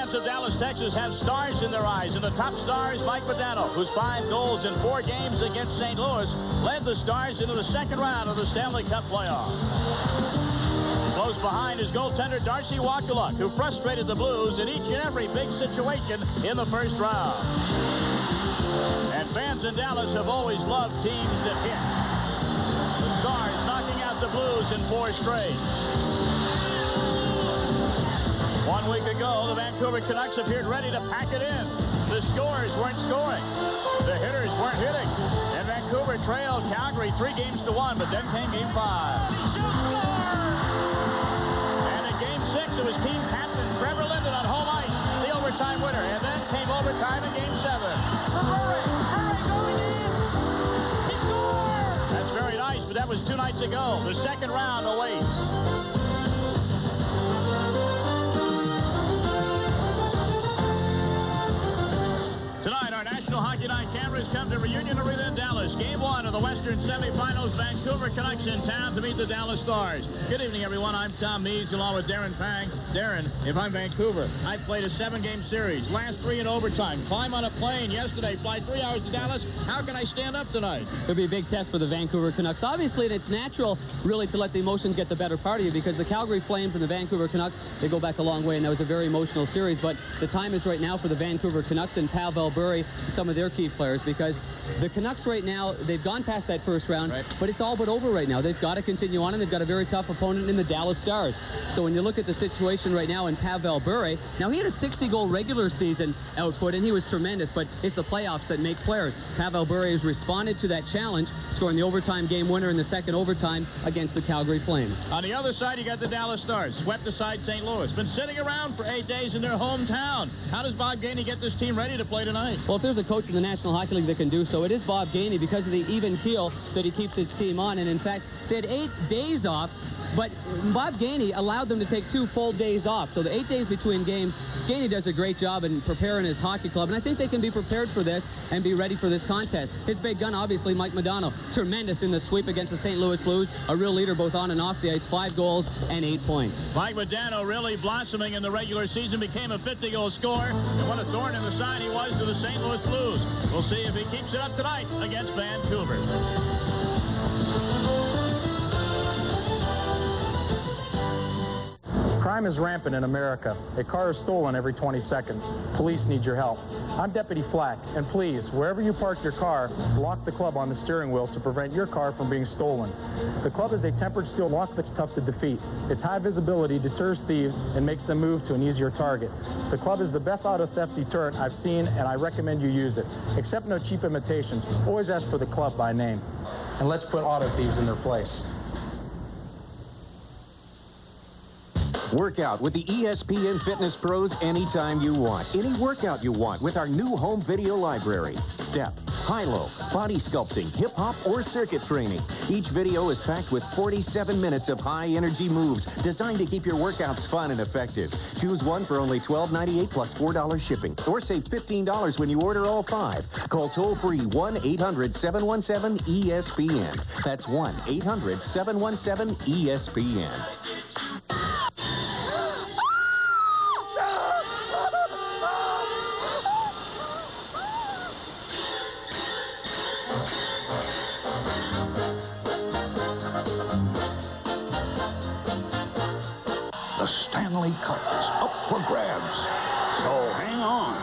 fans of Dallas, Texas have stars in their eyes, and the top star is Mike Modano, whose 5 goals in 4 games against St. Louis led the Stars into the second round of the Stanley Cup playoff. Close behind is goaltender Darcy Wakaluk, who frustrated the Blues in each and every big situation in the first round. And fans in Dallas have always loved teams that hit. The Stars knocking out the Blues in 4 straight. 1 week ago, the Vancouver Canucks appeared ready to pack it in. The scorers weren't scoring. The hitters weren't hitting. And Vancouver trailed Calgary 3-1, but then came Game 5. And in Game 6, it was team captain Trevor Linden on home ice, the overtime winner. And then came overtime in Game 7. Murray going in. He scored! That's very nice, but that was 2 nights ago. The second round awaits. Tonight, our National Hockey Night cameras come to Reunion Arena in Dallas. Game 1 of the Western semifinals. Vancouver Canucks in town to meet the Dallas Stars. Good evening, everyone. I'm Tom Mees, along with Darren Pang. Darren, if I'm Vancouver, I've played a 7-game series. Last 3 in overtime. Climb on a plane yesterday. Fly 3 hours to Dallas. How can I stand up tonight? It'll be a big test for the Vancouver Canucks. Obviously, it's natural, really, to let the emotions get the better part of you, because the Calgary Flames and the Vancouver Canucks, they go back a long way, and that was a very emotional series. But the time is right now for the Vancouver Canucks and Pavel Bure, some of their key players, because the Canucks right now, they've gone past that first round, but it's all but over right now. They've got to continue on, and they've got a very tough opponent in the Dallas Stars. So when you look at the situation right now in Pavel Bure, now he had a 60-goal regular season output, and he was tremendous, but it's the playoffs that make players. Pavel Bure has responded to that challenge, scoring the overtime game winner in the second overtime against the Calgary Flames. On the other side, you got the Dallas Stars, swept aside St. Louis. Been sitting around for 8 days in their hometown. How does Bob Gainey get this team ready to play tonight? Well, if there's a coach in the National Hockey League that can do so, it is Bob Gainey, because of the even keel that he keeps his team on. And in fact, they had 8 days off, but Bob Gainey allowed them to take 2 full days off. So the 8 days between games, Gainey does a great job in preparing his hockey club, and I think they can be prepared for this and be ready for this contest. His big gun, obviously, Mike Modano, tremendous in the sweep against the St. Louis Blues, a real leader both on and off the ice, 5 goals and 8 points. Mike Modano really blossoming in the regular season, became a 50-goal scorer, and what a thorn in the side he was to the St. Louis Blues. We'll see if he keeps it up tonight against Vancouver. Crime is rampant in America. A car is stolen every 20 seconds. Police need your help. I'm Deputy Flack, and please, wherever you park your car, lock the club on the steering wheel to prevent your car from being stolen. The club is a tempered steel lock that's tough to defeat. Its high visibility deters thieves and makes them move to an easier target. The club is the best auto theft deterrent I've seen, and I recommend you use it. Accept no cheap imitations. Always ask for the club by name. And let's put auto thieves in their place. Work out with the ESPN Fitness Pros anytime you want. Any workout you want with our new home video library. Step, high-low, body sculpting, hip-hop, or circuit training. Each video is packed with 47 minutes of high-energy moves designed to keep your workouts fun and effective. Choose one for only $12.98 plus $4 shipping, or save $15 when you order all 5. Call toll-free 1-800-717-ESPN. That's 1-800-717-ESPN. The Stanley Cup is up for grabs, so hang on.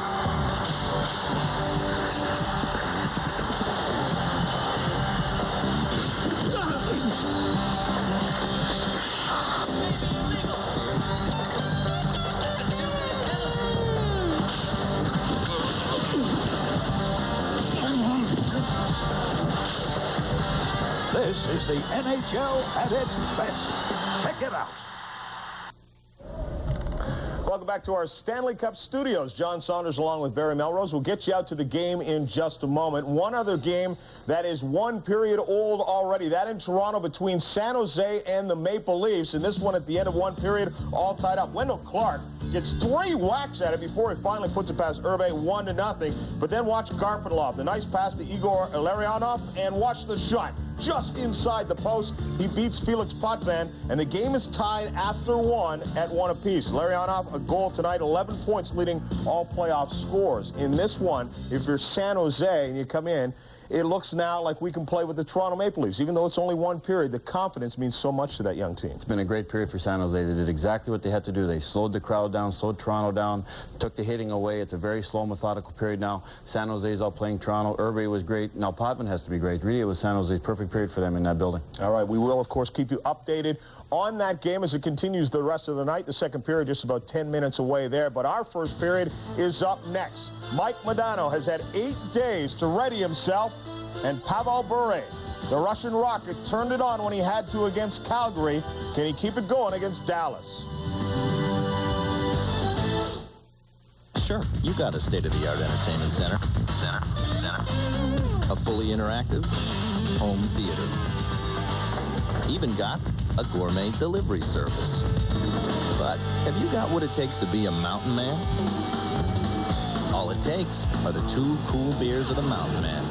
This is the NHL at its best. Check it out. Welcome back to our Stanley Cup studios. John Saunders along with Barry Melrose. We'll get you out to the game in just a moment. One other game that is 1 period old already. That in Toronto between San Jose and the Maple Leafs. And this one at the end of 1 period, all tied up. Wendell Clark gets 3 whacks at it before he finally puts it past Hervé 1-0. But then watch Garpenlov. The nice pass to Igor Larionov, and watch the shot. just inside the post. He beats Felix Potvin, and the game is tied after 1 at 1 apiece. Larionov, a goal tonight, 11 points leading all playoff scores. In this one, if you're San Jose and you come in, it looks now like we can play with the Toronto Maple Leafs. Even though it's only 1 period, the confidence means so much to that young team. It's been a great period for San Jose. They did exactly what they had to do. They slowed the crowd down, slowed Toronto down, took the hitting away. It's a very slow, methodical period now. San Jose's out playing Toronto. Irby was great. Now Potvin has to be great. Really, it was San Jose's perfect period for them in that building. All right, we will, of course, keep you updated on that game as it continues the rest of the night. The second period just about 10 minutes away there. But our first period is up next. Mike Modano has had 8 days to ready himself. And Pavel Bure, the Russian Rocket, turned it on when he had to against Calgary. Can he keep it going against Dallas? Sure, you got a state-of-the-art entertainment center. A fully interactive home theater. Even got a gourmet delivery service. But have you got what it takes to be a mountain man? All it takes are the 2 cool beers of the Mountain Man.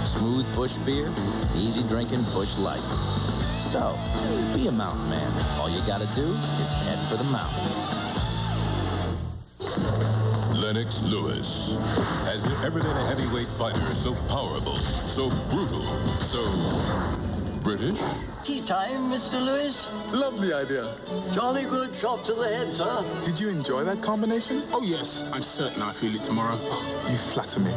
Smooth Bush beer, easy drinking Bush Light. So, be a mountain man. All you gotta do is head for the mountains. Lennox Lewis. Has there ever been a heavyweight fighter so powerful, so brutal, so British? Tea time, Mr. Lewis. Lovely idea. Jolly good shot to the head, sir. Did you enjoy that combination? Oh, yes. I'm certain I feel it tomorrow. Oh, you flatter me.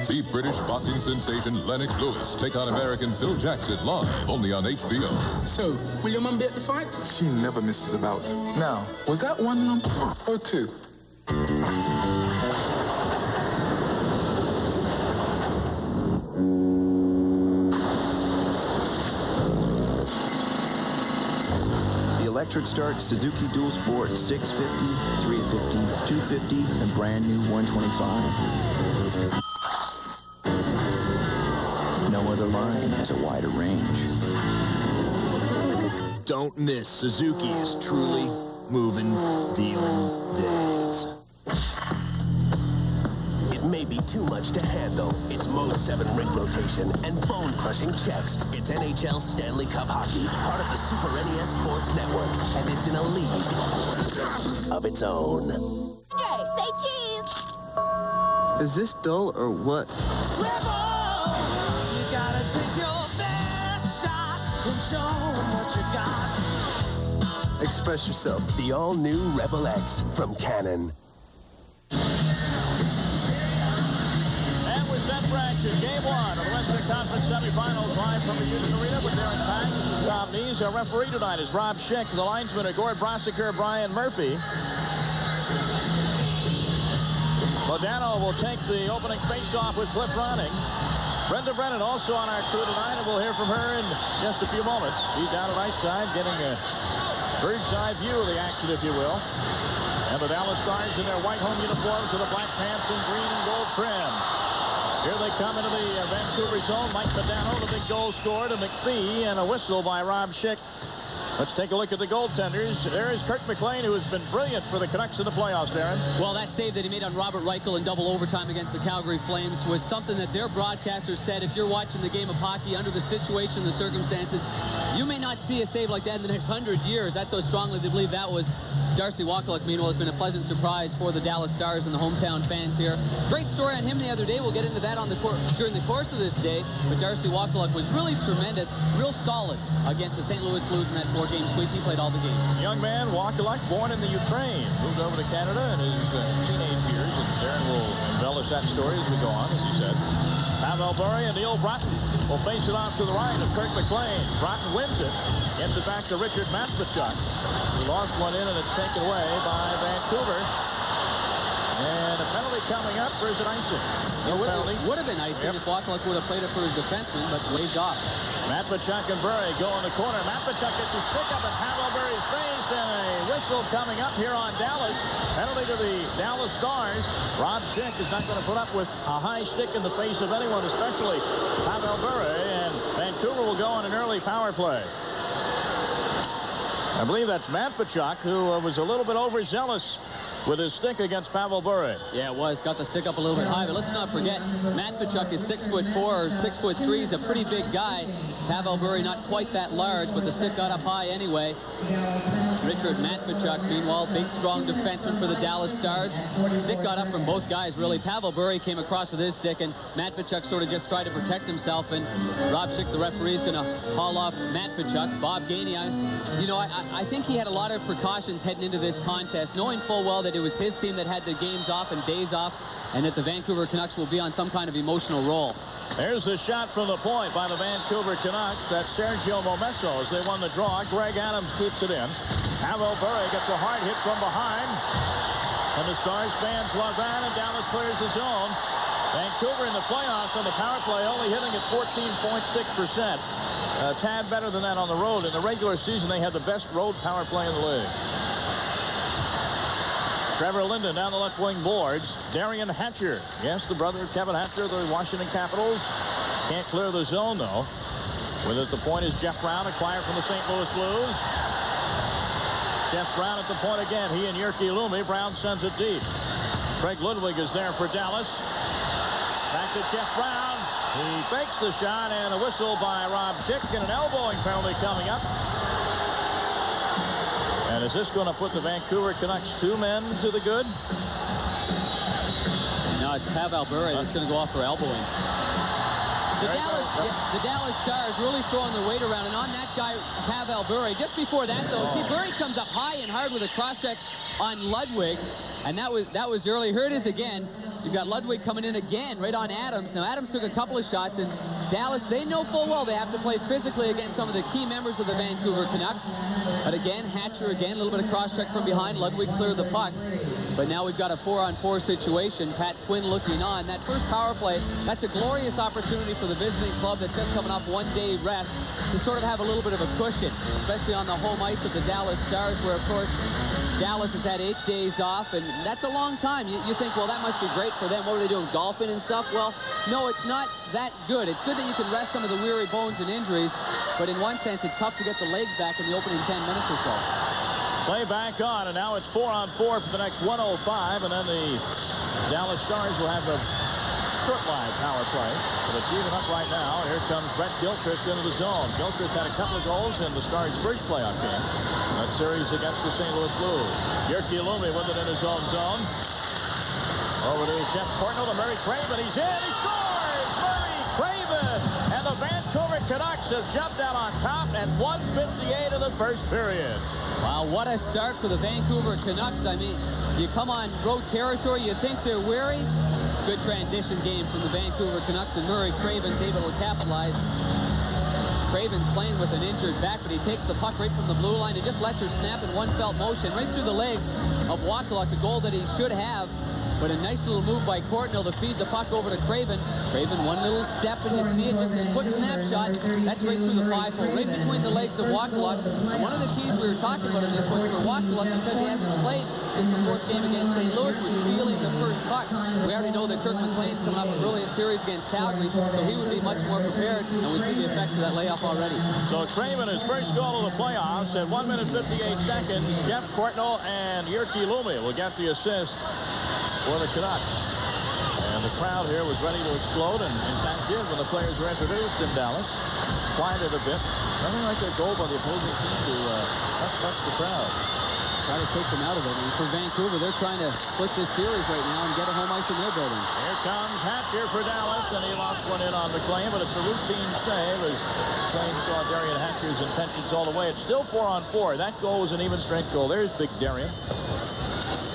See British boxing sensation Lennox Lewis take on American Phil Jackson live only on HBO. So, will your mum be at the fight? She never misses a bout. Now, was that 1 lump or 2? Electric Start Suzuki Dual Sport 650, 350, 250, and brand new 125. No other line has a wider range. Don't miss Suzuki's truly moving, dealing days. It may be too much to handle. It's Mode 7 rig rotation and bone-crushing checks. It's NHL Stanley Cup hockey, part of the Super NES Sports Network, and it's in a league of its own. Okay, say cheese. Is this dull or what? Rebel, you gotta take your best shot and show 'em what you got. Express yourself. The all-new Rebel X from Canon. Set for action. Game 1 of the Western Conference semifinals live from the Union Arena with Darren Pack. This is Tom Nees. Our referee tonight is Rob Schick. The linesmen are Gord Brosiker, Brian Murphy. Modano will take the opening face-off with Cliff Ronning. Brenda Brennan also on our crew tonight, and we'll hear from her in just a few moments. She's out at ice side getting a bird's-eye view of the action, if you will. And the Dallas Stars in their white home uniforms with the black pants and green and gold trim. Here they come into the Vancouver zone. Mike Modano, the big goal scored, to McPhee, and a whistle by Rob Schick. Let's take a look at the goaltenders. There is Kirk McLean, who has been brilliant for the Canucks in the playoffs, Darren. Well, that save that he made on Robert Reichel in double overtime against the Calgary Flames was something that their broadcasters said, if you're watching the game of hockey under the situation, the circumstances, you may not see a save like that in the next 100 years. That's how strongly they believe that was. Darcy Wakaluk, meanwhile, has been a pleasant surprise for the Dallas Stars and the hometown fans here. Great story on him the other day. We'll get into that on during the course of this day. But Darcy Wakaluk was really tremendous, real solid against the St. Louis Blues in that 4-game sweep. He played all the games. Young man, Wakaluk, born in the Ukraine, moved over to Canada in his teenage years, and Darren will embellish that story as we go on, as he said. Pavel Bure and Neil Broughton will face it off to the right of Kirk McLean. Broughton wins it, gets it back to Richard Matvichuk. He lost one in, and it's taken away by Vancouver. And a penalty coming up, or is it icing? No penalty. Would have been icing if Wakaluk would have played it for his defenseman, but waved off. Matvichuk and Bure go in the corner. Matvichuk gets his stick up at Pavel Bure's face, and a whistle coming up here on Dallas. Penalty to the Dallas Stars. Rob Schick is not going to put up with a high stick in the face of anyone, especially Pavel Bure, and Vancouver will go on an early power play. I believe that's Matvichuk, who was a little bit overzealous with his stick against Pavel Bure. Yeah, it was. Got the stick up a little bit high, but let's not forget, Matvichuk is 6'4" or 6'3". He's a pretty big guy. Pavel Bure not quite that large, but the stick got up high anyway. Richard Matvichuk, meanwhile, big, strong defenseman for the Dallas Stars. Stick got up from both guys, really. Pavel Bure came across with his stick, and Matvichuk sort of just tried to protect himself, and Rob Schick, the referee, is going to haul off Matvichuk. Bob Gainey, I think he had a lot of precautions heading into this contest, knowing full well that it was his team that had the games off and days off, and that the Vancouver Canucks will be on some kind of emotional roll. There's a shot from the point by the Vancouver Canucks. That's Sergio Momesso as they won the draw. Greg Adams keeps it in. Pavel Bure gets a hard hit from behind. And the Stars fans love that, and Dallas clears the zone. Vancouver in the playoffs on the power play only hitting at 14.6%. A tad better than that on the road. In the regular season, they had the best road power play in the league. Trevor Linden down the left wing boards. Darian Hatcher. Yes, the brother of Kevin Hatcher of the Washington Capitals. Can't clear the zone, though. With it at the point is Jeff Brown, acquired from the St. Louis Blues. Jeff Brown at the point again. He and Jyrki Lumi. Brown sends it deep. Craig Ludwig is there for Dallas. Back to Jeff Brown. He fakes the shot, and a whistle by Rob Schick, and an elbowing penalty coming up. And is this going to put the Vancouver Canucks 2 men to the good? No, it's Pavel Bure that's going to go off for elbowing. The Dallas Stars really throwing their weight around, and on that guy, Pavel Bure. Just before that, though, see, Bure comes up high and hard with a cross-check on Ludwig, and that was early. Here it is again. You've got Ludwig coming in again right on Adams. Now, Adams took a couple of shots, and Dallas, they know full well they have to play physically against some of the key members of the Vancouver Canucks. But again, Hatcher again, a little bit of cross-check from behind. Ludwig cleared the puck. But now we've got a 4-on-4 situation. Pat Quinn looking on. That first power play, that's a glorious opportunity for the visiting club that's just coming off 1 day rest to sort of have a little bit of a cushion, especially on the home ice of the Dallas Stars, where, of course, Dallas has had 8 days off, and that's a long time. You think, well, that must be great for them. What are they doing, golfing and stuff? Well, no, it's not that good. It's good that you can rest some of the weary bones and injuries, but in one sense, it's tough to get the legs back in the opening 10 minutes or so. Play back on, and now it's 4-on-4 for the next 1:05, and then the Dallas Stars will have a short line power play. But it's even up right now, and here comes Brett Gilchrist into the zone. Gilchrist had a couple of goals in the Stars' first playoff game. That series against the St. Louis Blues. Jyrki Lumi with it in his own zone. Over to Jeff Courtnall to Murray Craven. He's in. He scores! Murray Craven! And the Vancouver Canucks have jumped out on top at 1:58 of the first period. Wow, what a start for the Vancouver Canucks. I mean, you come on road territory, you think they're weary. Good transition game from the Vancouver Canucks, and Murray Craven's able to capitalize. Craven's playing with an injured back, but he takes the puck right from the blue line and just lets her snap in one felt motion right through the legs of Wakaluk, a goal that he should have. But a nice little move by Courtnall to feed the puck over to Craven. Craven, one little step, and you see it, just a quick snapshot. That's right through the 5-hole, right between the legs of Wakaluk. And one of the keys we were talking about in this one for Wakaluk, because he hasn't played since the 4th game against St. Louis, was feeling the first puck. We already know that Kirk McLean's coming off a brilliant series against Calgary, so he would be much more prepared, and we see the effects of that layoff already. So Craven, his first goal of the playoffs at 1 minute 58 seconds. Jeff Courtnall and Jyrki Lumi will get the assist for the Canucks. And the crowd here was ready to explode, and in fact did when the players were introduced in Dallas. Quieted a bit. Nothing like a goal by the opposing team to hush the crowd. Try to take them out of it. And for Vancouver, they're trying to split this series right now and get a home ice in their building. Here comes Hatcher for Dallas, and he lost one in on McLean, but it's a routine save as McLean saw Darian Hatcher's intentions all the way. It's still 4-on-4. That goal was an even strength goal. There's big Darian.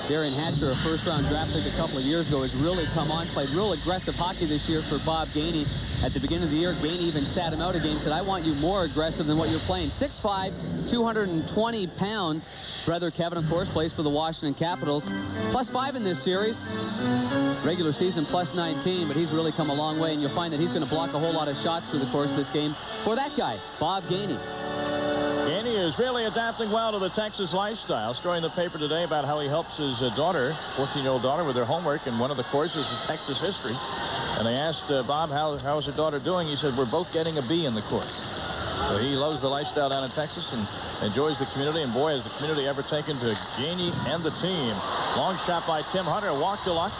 Darian Hatcher, a first-round draft pick a couple of years ago, has really come on, played real aggressive hockey this year for Bob Gainey. At the beginning of the year, Gainey even sat him out a game, said, I want you more aggressive than what you're playing. 6'5", 220 pounds. Brother Kevin, of course, plays for the Washington Capitals. +5 in this series. Regular season +19, but he's really come a long way, and you'll find that he's going to block a whole lot of shots through the course of this game for that guy, Bob Gainey. Gainey is really adapting well to the Texas lifestyle. Story in the paper today about how he helps his daughter, 14-year-old daughter, with their homework, and one of the courses is Texas history. And they asked Bob, how's her daughter doing? He said, we're both getting a B in the course. So he loves the lifestyle down in Texas and enjoys the community. And boy, has the community ever taken to Gainey and the team. Long shot by Tim Hunter. Walk to luck.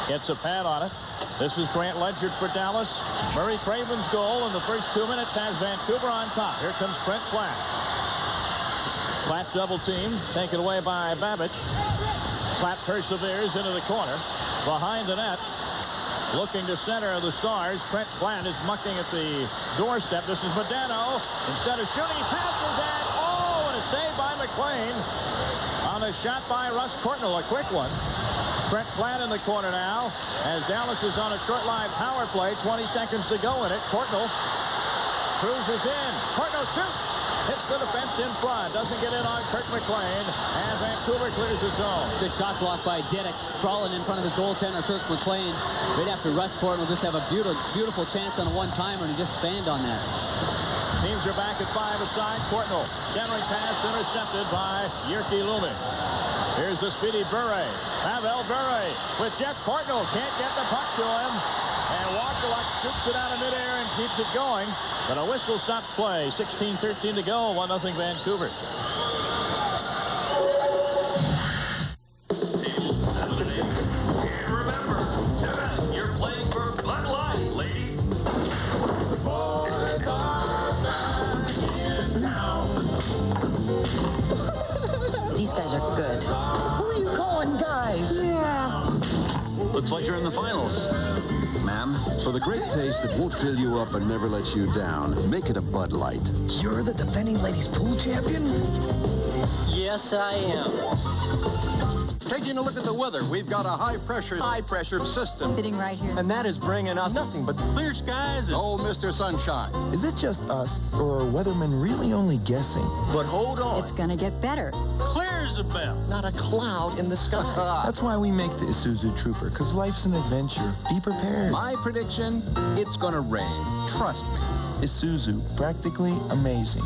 Gets a pad on it. This is Grant Ledyard for Dallas. Murray Craven's goal in the first 2 minutes has Vancouver on top. Here comes Trent Platt. Platt double team. Taken away by Babbage. Platt perseveres into the corner. Behind the net. Looking to center of the Stars. Trent Platt is mucking at the doorstep. This is Modano. Instead of shooting, passes and and a save by McLean on a shot by Russ Courtnall. A quick one. Trent Platt in the corner now as Dallas is on a short line power play. 20 seconds to go in it. Courtnall cruises in. Courtnall shoots. Hits the defense in front. Doesn't get in on Kirk McLean. And Vancouver clears the zone. Good shot block by Dedek. Sprawling in front of his goaltender, Kirk McLean. Right after Russ Courtnall just have a beautiful chance on a one-timer, and he just fanned on that. Teams are back at 5 aside. Courtnall. Centering pass intercepted by Jyrki Lumme. Here's the speedy Bure. Pavel Bure with Jeff Courtnall. Can't get the puck to him. And Wakaluk scoops it out of midair and keeps it going. But a whistle stops play. 16-13 to go. 1-0 Vancouver. And remember, tonight you're playing for Bud Light, ladies. The boys are back in town. These guys are good. Who are you calling guys? Yeah. Looks like you're in the finals. Ma'am, for the great taste that won't fill you up and never lets you down, make it a Bud Light. You're the defending ladies pool champion? Yes, I am. Taking a look at the weather, we've got a high-pressure system. Sitting right here. And that is bringing us nothing but clear skies and old Mr. Sunshine. Is it just us, or are weathermen really only guessing? But hold on. It's gonna get better. Clear as a bell. Not a cloud in the sky. That's why we make the Isuzu Trooper, because life's an adventure. Be prepared. My prediction, it's gonna rain. Trust me. Isuzu, practically amazing.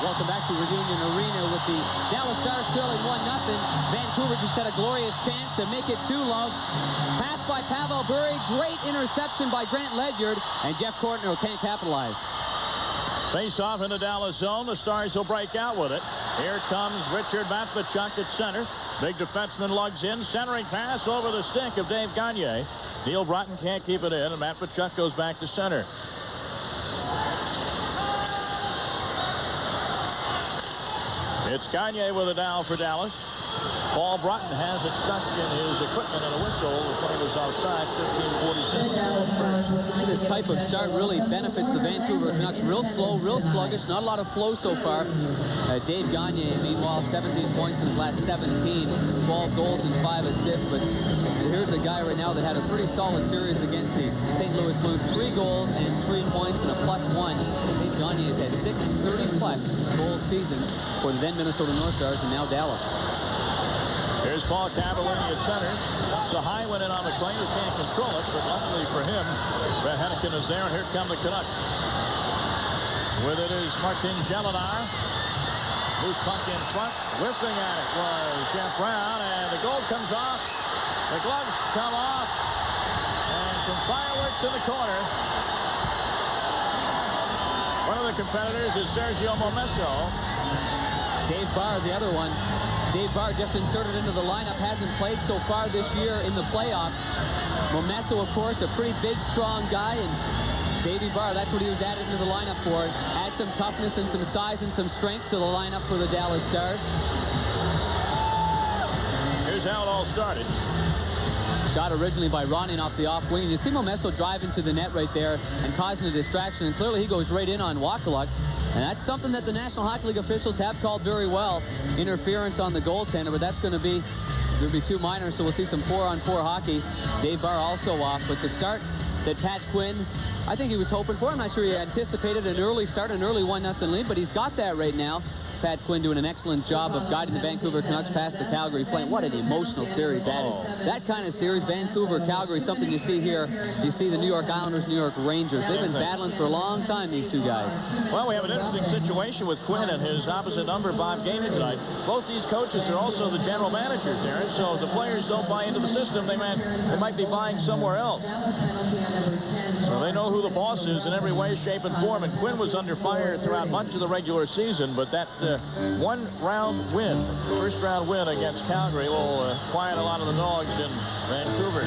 Welcome back to Reunion Arena with the Dallas Stars trailing 1-0. Vancouver just had a glorious chance to make it 2-0. Pass by Pavel Bure. Great interception by Grant Ledyard. And Jeff Courtnall can't capitalize. Face off in the Dallas zone. The Stars will break out with it. Here comes Richard Matvichuk at center. Big defenseman lugs in. Centering pass over the stick of Dave Gagne. Neil Broughton can't keep it in, and Matvichuk goes back to center. It's Gagne with a down for Dallas. Paul Broughton has it stuck in his equipment and a whistle. The play was offside. 15:47. This type of start really benefits the Vancouver Canucks. Real slow, real sluggish. Not a lot of flow so far. Dave Gagne, meanwhile, 17 points in his last 17. 12 goals and 5 assists. But here's a guy right now that had a pretty solid series against the St. Louis Blues. 3 goals and 3 points and a +1. Dave Gagne has had 6 30-plus goal seasons for the then Minnesota North Stars and now Dallas. Here's Paul Cavallini at center. It's a high one in on McLean, who can't control it, but luckily for him, Brett Hennigan is there, and here come the Canucks. With it is Martin Jelinar. Loose puck in front. Whiffing at it was Jeff Brown, and the goal comes off. The gloves come off, and some fireworks in the corner. One of the competitors is Sergio Momesso. Dave Barr, the other one. Dave Barr just inserted into the lineup, hasn't played so far this year in the playoffs. Momesso, of course, a pretty big, strong guy, and Davey Barr, that's what he was added into the lineup for. Add some toughness and some size and some strength to the lineup for the Dallas Stars. Here's how it all started. Shot originally by Ronning off the off wing. You see Momesso drive into the net right there and causing a distraction, and clearly he goes right in on Wakaluk. And that's something that the National Hockey League officials have called very well. Interference on the goaltender, but that's going to be, there'll be 2 minors, so we'll see some 4-on-4 hockey. Dave Barr also off, but the start that Pat Quinn, I think he was hoping for. I'm not sure he anticipated an early start, an early 1-0 lead, but he's got that right now. Pat Quinn doing an excellent job of guiding the Vancouver Canucks past the Calgary Flame. What an emotional series that is. That kind of series, Vancouver-Calgary, something you see here. You see the New York Islanders, New York Rangers. They've been battling for a long time, these two guys. Well, we have an interesting situation with Quinn and his opposite number, Bob Gainey, tonight. Both these coaches are also the general managers, Darren, so if the players don't buy into the system, they might be buying somewhere else. So they know who the boss is in every way, shape, and form. And Quinn was under fire throughout much of the regular season, but that one-round win, first-round win against Calgary will quiet a lot of the dogs in Vancouver.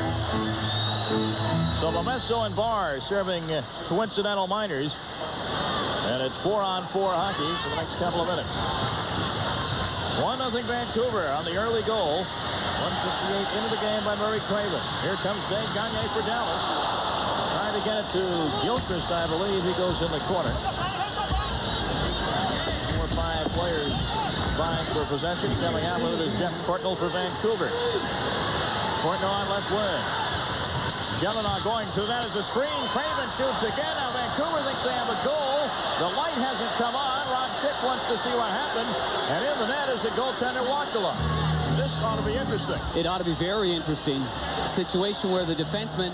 So Momesso and Barr serving coincidental minors. And it's 4-on-4 hockey for the next couple of minutes. 1-0 Vancouver on the early goal. 1:58 into the game by Murray Craven. Here comes Dave Gagne for Dallas. Trying to get it to Gilchrist, I believe. He goes in the corner. 4 or 5 players vying for possession. Coming out with it is Jeff Courtnall for Vancouver. Courtnall on left wing. Gelinas going to that as a screen. Craven shoots again. Now Vancouver thinks they have a goal. The light hasn't come on. Rod Schick wants to see what happened. And in the net is the goaltender Wachtala. This ought to be interesting. It ought to be very interesting. A situation where the defenseman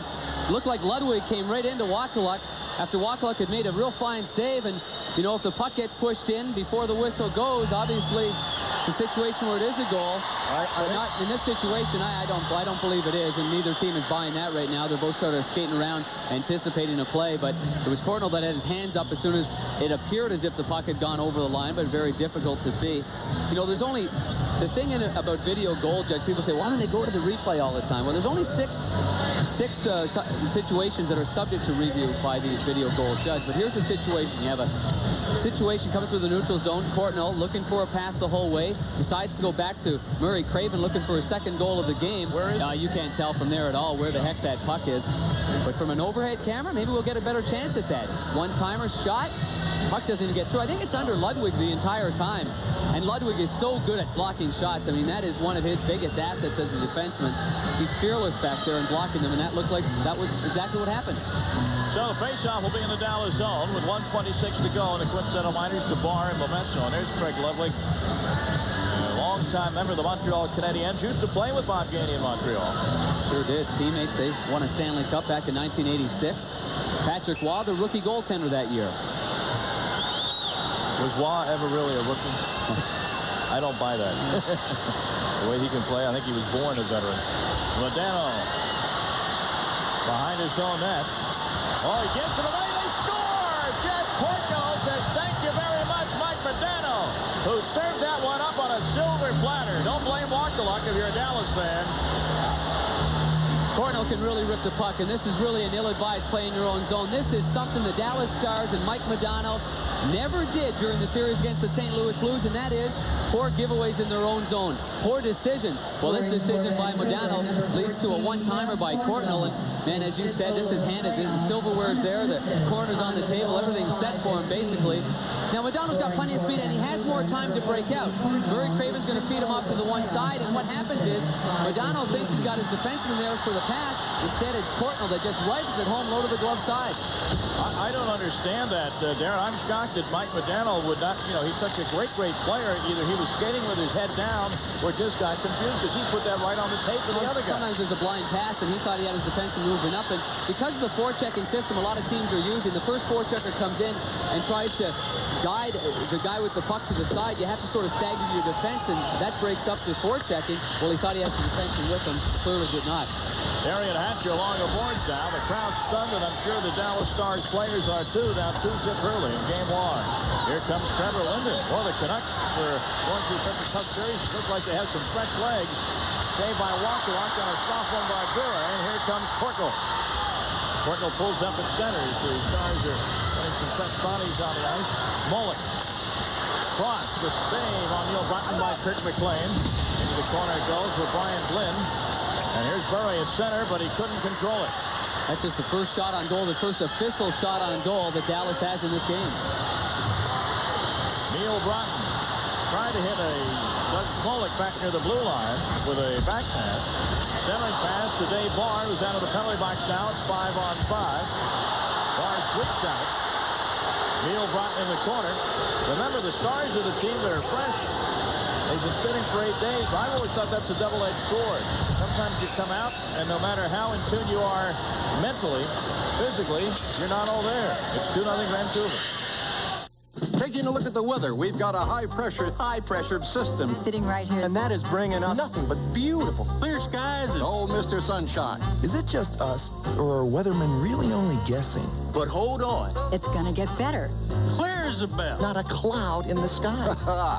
looked like Ludwig came right into Wachtala after Wachtala had made a real fine save. And, you know, if the puck gets pushed in before the whistle goes, obviously it's a situation where it is a goal. But not in this situation. I don't believe it is, and neither team is buying that right now. They're both sort of skating around, anticipating a play. But it was Courtnall that had his hands up as soon as it appeared as if the puck had gone over the line, but very difficult to see. You know, there's only the thing about video goal judge. People say, why don't they go to the replay all the time? Well, there's only six situations that are subject to review by the video goal judge. But here's the situation: you have a situation coming through the neutral zone. Courtnall looking for a pass the whole way, decides to go back to Murray Craven looking for his second goal of the game. Where is you can't tell from there at all where the heck that puck is. But from an overhead camera, maybe we'll get a better chance at that. One-timer shot. Puck doesn't even get through. I think it's under Ludwig the entire time. And Ludwig is so good at blocking shots. I mean, that is one of his biggest assets as a defenseman. He's fearless back there in blocking them, and that looked like that was exactly what happened. So the faceoff will be in the Dallas zone with 1:26 to go, and the coincidental minors to Barr and Momesso. And there's Craig Ludwig, a longtime member of the Montreal Canadiens, used to play with Bob Gainey in Montreal. Sure did. Teammates. They won a Stanley Cup back in 1986. Patrick Waugh, the rookie goaltender that year. Was Waugh ever really a rookie? I don't buy that. The way he can play, I think he was born a veteran. Modano behind his own net. Oh, he gets it away. They score! Jeff Courtnall says, thank you very much, Mike Modano, who served that one up on a silver platter. Don't blame Wachtala if you're a Dallas fan. Courtnall can really rip the puck, and this is really an ill-advised play in your own zone. This is something the Dallas Stars and Mike Modano never did during the series against the St. Louis Blues, and that is poor giveaways in their own zone. Poor decisions. Well, this decision by Modano leads to a one-timer by Courtnall, and man, as you said, this is handed. The silverware's there, the corner's on the table, everything's set for him, basically. Now, Modano's got plenty of speed, and he has more time to break out. Murray Craven's going to feed him off to the one side, and what happens is Modano thinks he's got his defenseman there for the pass. Instead, it's Courtnall that just rifles it home low to the glove side. I don't understand that, Darren. I'm shocked that Mike Modano would not, you know, he's such a great player. Either he was skating with his head down or just got confused because he put that right on the tape for the other guy. Sometimes there's a blind pass, and he thought he had his defenseman moving up. And because of the forechecking system a lot of teams are using, the first forechecker comes in and tries to guide the guy with the puck to the side. You have to sort of stagger your defense, and that breaks up the forechecking. Well, he thought he had the defenseman with him. Clearly did not. Darian Hatcher along the boards now. The crowd's stunned, and I'm sure the Dallas Stars players are too. Down 2-0 early in game one. Here comes Trevor Linden. Well, the Canucks were going through such a tough series. It looked like they had some fresh legs. Saved by Wachtala on a soft one by Gura, and here comes Courtnall. Courtnall pulls up at center as the Stars are putting some fresh bodies on the ice. Mullet. Cross, the save on Neil Broughton by Kirk McLean. Into the corner it goes with Brian Glynn. And here's Burry at center, but he couldn't control it. That's just the first shot on goal, the first official shot on goal that Dallas has in this game. Neil Broughton tried to hit a Doug Smolik back near the blue line with a back pass. Centering pass to Dave Barr, who's out of the penalty box now. It's 5-on-5. Barr sweeps out. Neal brought in the corner. Remember, the Stars are the team that are fresh. They've been sitting for 8 days. I've always thought that's a double-edged sword. Sometimes you come out, and no matter how in tune you are mentally, physically, you're not all there. It's 2-0 Vancouver. Taking a look at the weather, we've got a high-pressured system. Sitting right here. And that is bringing us nothing but beautiful, clear skies and oh, Mr. Sunshine. Is it just us, or are weathermen really only guessing? But hold on. It's gonna get better. Clear as a bell. Not a cloud in the sky.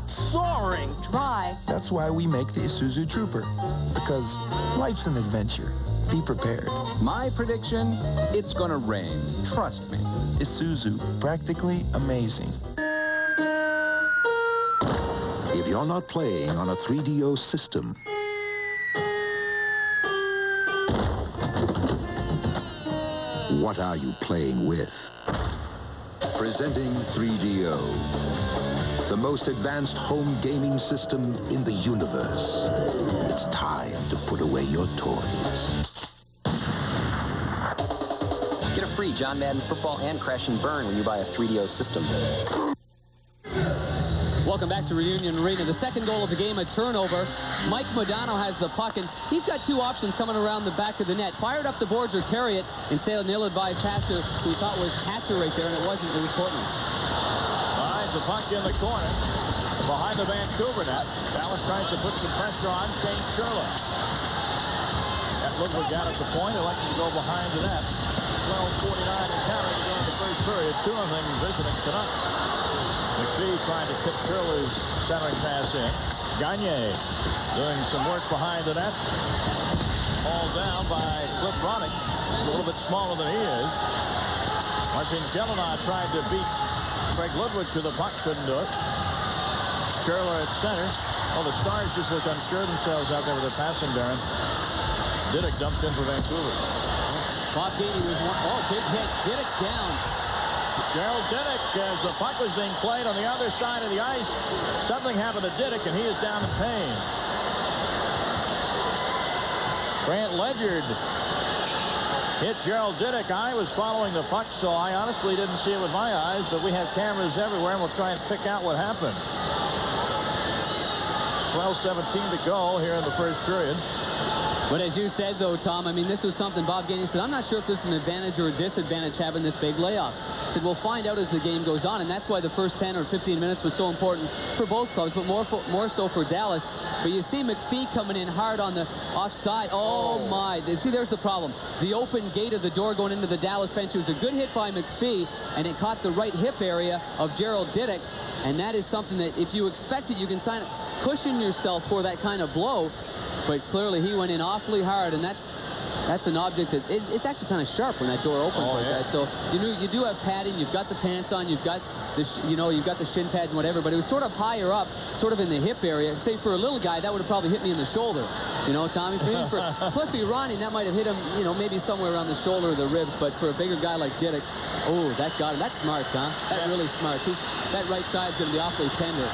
Soaring. Dry. That's why we make the Isuzu Trooper. Because life's an adventure. Be prepared. My prediction, it's gonna rain. Trust me. Isuzu, practically amazing. If you're not playing on a 3DO system, what are you playing with? Presenting 3DO, the most advanced home gaming system in the universe. It's time to put away your toys. Get a free John Madden Football and Crash and Burn when you buy a 3DO system. Welcome back to Reunion Arena. The second goal of the game, a turnover. Mike Modano has the puck, and he's got two options coming around the back of the net. Fire it up the boards or carry it. Instead, an ill-advised pass to who he thought was Hatcher right there, and it wasn't. It was Portland. Finds the puck in the corner behind the Vancouver net. Dallas tries to put some pressure on Shane Sherlock. That Ludwig got at the point, elected to go behind the net. 12:49 and counting to go in the first period. 2-0 visiting Canucks. McPhee trying to tip Shirley's centering pass in. Gagne doing some work behind the net. Ball down by Cliff Bronick. A little bit smaller than he is. Martin Jelena tried to beat Craig Ludwig to the puck. Couldn't do it. Sherler at center. Oh, the Stars just look unsure themselves out there with their passing, Darren. Diddick dumps in for Vancouver. Bob Gainey was one. Oh, big hit. Diddick's down. Gerald Diddick, as the puck was being played on the other side of the ice, something happened to Diddick, and he is down in pain. Grant Ledyard hit Gerald Diddick. I was following the puck, so I honestly didn't see it with my eyes, but we have cameras everywhere, and we'll try and pick out what happened. 12:17 to go here in the first period. But as you said, though, Tom, I mean, this was something Bob Gainey said, I'm not sure if this is an advantage or a disadvantage having this big layoff. He said, we'll find out as the game goes on, and that's why the first 10 or 15 minutes was so important for both clubs, but more so for Dallas. But you see McPhee coming in hard on the offside. Oh, my. See, there's the problem. The open gate of the door going into the Dallas bench. It was a good hit by McPhee, and it caught the right hip area of Gerald Diddick. And that is something that if you expect it, you can cushion yourself for that kind of blow. But clearly he went in awfully hard, and that's an object that it's actually kind of sharp when that door opens like that. So you do have padding, you've got the pants on, you've got the you've got the shin pads and whatever, but it was sort of higher up, sort of in the hip area. Say for a little guy, that would have probably hit me in the shoulder. You know, Tommy, maybe for Cliffy Ronnie, that might have hit him, maybe somewhere around the shoulder or the ribs, but for a bigger guy like Diddick, oh, that got him. That's smart, huh? That really smart. That right side's going to be awfully tender.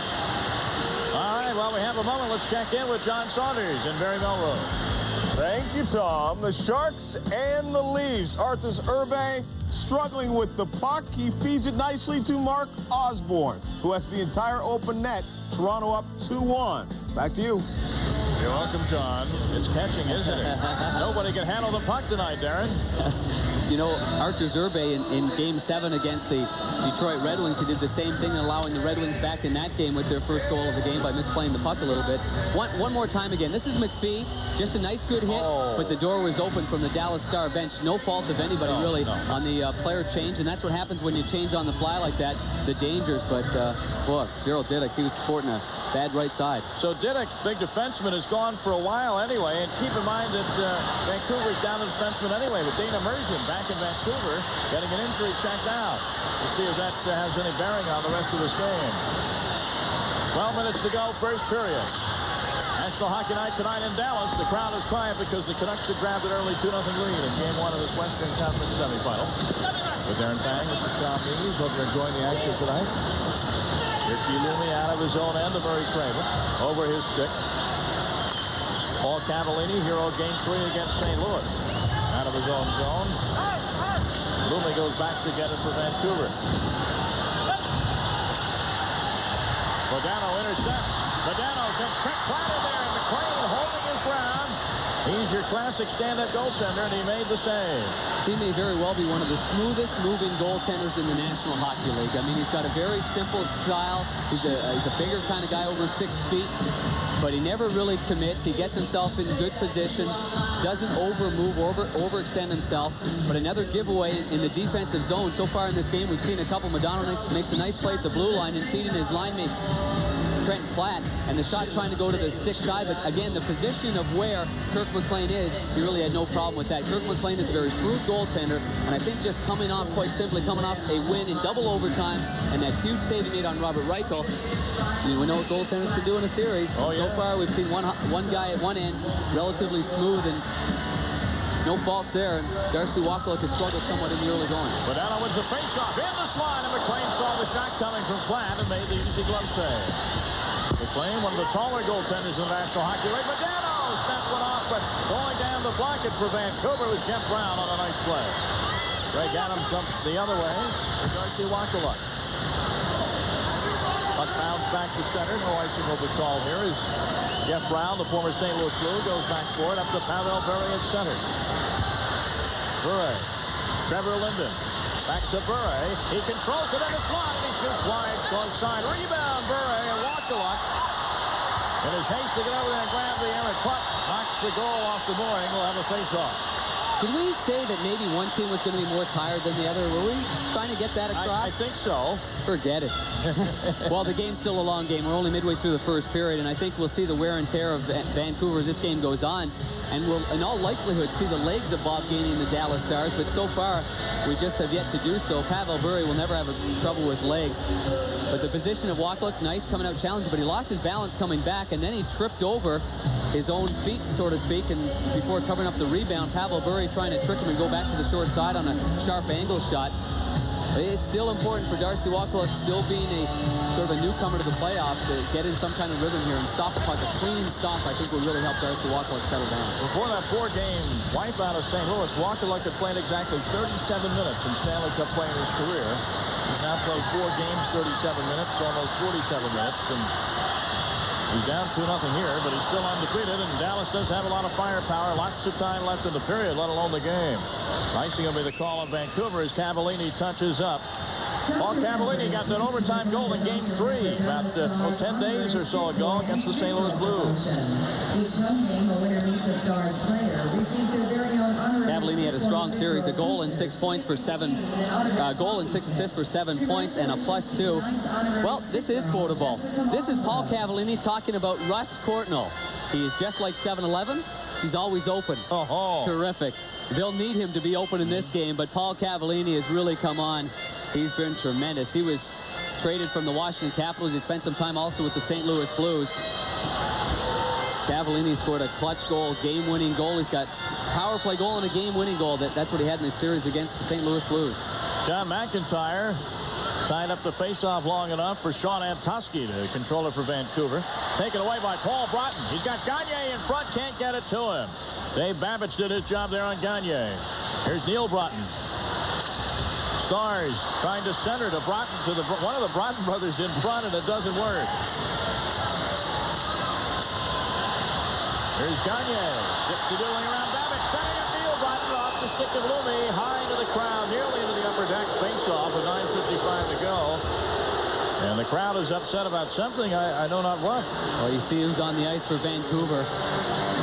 All right, well, we have a moment. Let's check in with John Saunders in Barry Melrose. Thank you, Tom. The Sharks and the Leafs. Arthur Urban struggling with the puck. He feeds it nicely to Mark Osborne, who has the entire open net. Toronto up 2-1. Back to you. You're welcome, John. It's catching, isn't it? Nobody can handle the puck tonight, Darren. Arthur Zerbe in Game 7 against the Detroit Red Wings, he did the same thing, allowing the Red Wings back in that game with their first goal of the game by misplaying the puck a little bit. One more time again. This is McPhee. Just a nice, good hit, but the door was open from the Dallas Star bench. No fault of anybody, really, on the player change, and that's what happens when you change on the fly like that, the dangers. But, boy, Gerald Diddick, he was sporting a bad right side. So Diddick, big defenseman, is gone for a while anyway, and keep in mind that Vancouver's down to defenseman anyway, with Dana Mergen back in Vancouver getting an injury checked out. We'll see if that has any bearing on the rest of this game. 12 minutes to go, first period. National Hockey Night tonight in Dallas. The crowd is quiet because the Canucks had grabbed an early 2-0 lead in Game 1 of this Western Conference semifinal. With Darren Pang, Mr. Tom Mees, hope you're enjoying the action tonight. Richie Lumi out of his own end to Murray Kramer. Over his stick. Paul Cavallini, hero Game 3 against St. Louis. Out of his own zone. Lumi goes back to get it for Vancouver. Modano intercepts. Modano sent Trent Platt in there, and McLean holding his ground. He's your classic stand-up goaltender, and he made the save. He may very well be one of the smoothest moving goaltenders in the National Hockey League. I mean, he's got a very simple style. He's a bigger kind of guy, over 6 feet, but he never really commits. He gets himself in good position, doesn't overextend himself, but another giveaway in the defensive zone. So far in this game, we've seen a couple. Modano makes a nice play at the blue line and feeding his line mate Trent Platt, and the shot trying to go to the stick side, but again, the position of where Kirk McLean is, he really had no problem with that. Kirk McLean is a very smooth goaltender, and I think just coming off a win in double overtime, and that huge save he made on Robert Reichel, we know what goaltenders can do in a series. Oh, yeah. So far, we've seen one guy at one end, relatively smooth, and no faults there, and Darcy Wackluck has struggled somewhat in the early going. Modano wins the faceoff in the slot, and McLean saw the shot coming from Platt and made the easy glove save. McLean, one of the taller goaltenders in the National Hockey League. Modano snapped one off, but going down to block it for Vancouver was Jeff Brown on a nice play. Greg Adams jumped the other way for Darcy Wackluck. Puck bounds back to center. No icing will be called here as Jeff Brown, the former St. Louis Blue, goes back for it up to Pavel Bure at center. Bure, Trevor Linden, back to Bure. He controls it in the slot, and he shoots wide, close side. Rebound, Bure, and Wackluck. In his haste to get over there and grab the errant puck, knocks the goal off the mooring. We'll have a face-off. Did we say that maybe one team was going to be more tired than the other? Were we trying to get that across? I think so. Forget it. Well, the game's still a long game. We're only midway through the first period, and I think we'll see the wear and tear of Vancouver as this game goes on. And we'll, in all likelihood, see the legs of Bob Gainey and the Dallas Stars. But so far, we just have yet to do so. Pavel Bure will never have trouble with legs. But the position of Wackluck, nice coming out challenging, but he lost his balance coming back, and then he tripped over his own feet, so to speak, and before covering up the rebound, Pavel Bure trying to trick him and go back to the short side on a sharp angle shot. It's still important for Darcy Wackluck, still being a sort of a newcomer to the playoffs, to get in some kind of rhythm here and stop the puck. A clean stop, I think, will really help Darcy Wackluck settle down. Before that 4-game wipeout of St. Louis, Wackluck had played exactly 37 minutes in Stanley Cup play in his career. He's now played 4 games, 37 minutes, almost 47 minutes, and he's down 2-0 here, but he's still undefeated, and Dallas does have a lot of firepower. Lots of time left in the period, let alone the game. Icing will be the call on Vancouver as Cavallini touches up. Paul Cavallini got that overtime goal in Game 3 about 10 days or so ago against the St. Louis Blues. Cavallini had a strong series, a goal and 6 points for 7, goal and 6 assists for 7 points and a +2. Well, this is quotable. This is Paul Cavallini talking about Russ Courtnall. He is just like 7-Eleven. He's always open. Oh. Terrific. They'll need him to be open in this game, but Paul Cavallini has really come on. He's been tremendous. He was traded from the Washington Capitals. He spent some time also with the St. Louis Blues. Cavallini scored a clutch goal, game-winning goal. He's got power play goal and a game-winning goal. That's what he had in the series against the St. Louis Blues. John McIntyre tied up the face-off long enough for Sean Antosky to control it for Vancouver. Taken away by Paul Broughton. He's got Gagne in front, can't get it to him. Dave Babbage did his job there on Gagne. Here's Neil Broughton. Stars trying to center to Broughton, to one of the Broughton brothers in front, and it doesn't work. Here's Gagne. Dip-to-doing around Babbage, setting up Neil Broughton off the stick of Loomy, high into the crowd, nearly into the upper deck face-off with 9:55 to go. And the crowd is upset about something, I know not what. Well, you see who's on the ice for Vancouver.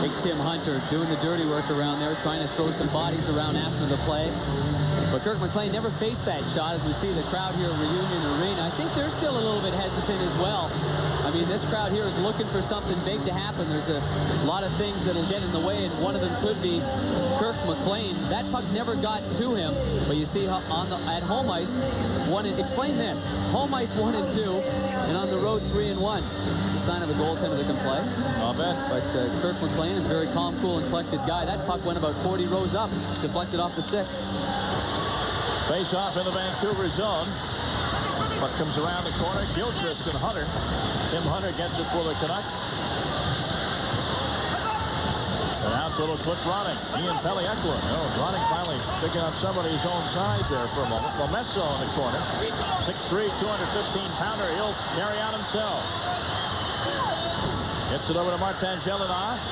Big Tim Hunter doing the dirty work around there, trying to throw some bodies around after the play. But Kirk McLean never faced that shot, as we see the crowd here at Reunion Arena. I think they're still a little bit hesitant as well. I mean, this crowd here is looking for something big to happen. There's a lot of things that'll get in the way, and one of them could be Kirk McLean. That puck never got to him, but you see how at home ice, explain this. Home ice 1-2, and on the road 3-1. It's a sign of a goaltender that can play. I'll bet. But Kirk McLean is a very calm, cool, and collected guy. That puck went about 40 rows up, deflected off the stick. Face off in the Vancouver zone. Puck comes around the corner. Gilchrist and Hunter. Tim Hunter gets it for the Canucks. And out Nice little quick running. Ian Pelliacqua. Running finally picking up somebody his own size there for a moment. Momesso in the corner. 6'3", 215-pounder. He'll carry out himself. Gets it over to Martin Jelena.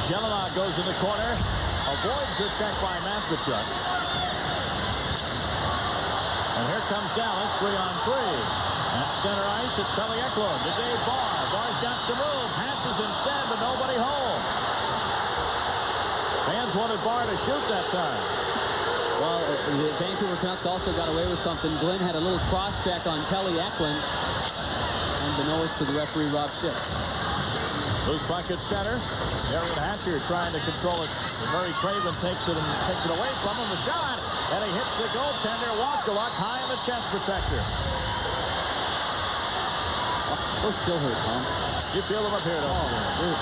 Jelena goes in the corner. Avoids the check by Mathachuk. And here comes Dallas, 3-on-3. At center ice, it's Pelliacqua to Dave Barr. Barr's got some room. Passes instead, but nobody home. Fans wanted Barr to shoot that time. Well, the Vancouver Canucks also got away with something. Glenn had a little cross-check on Pelliacqua, unbeknownst to the referee, Rob Schick. Loose puck at center. Darian Hatcher trying to control it. Murray Craven takes it away from him. The shot, and he hits the goaltender. Walkaluk high in the chest protector. Those still hurt, Tom. You feel them up here, don't you?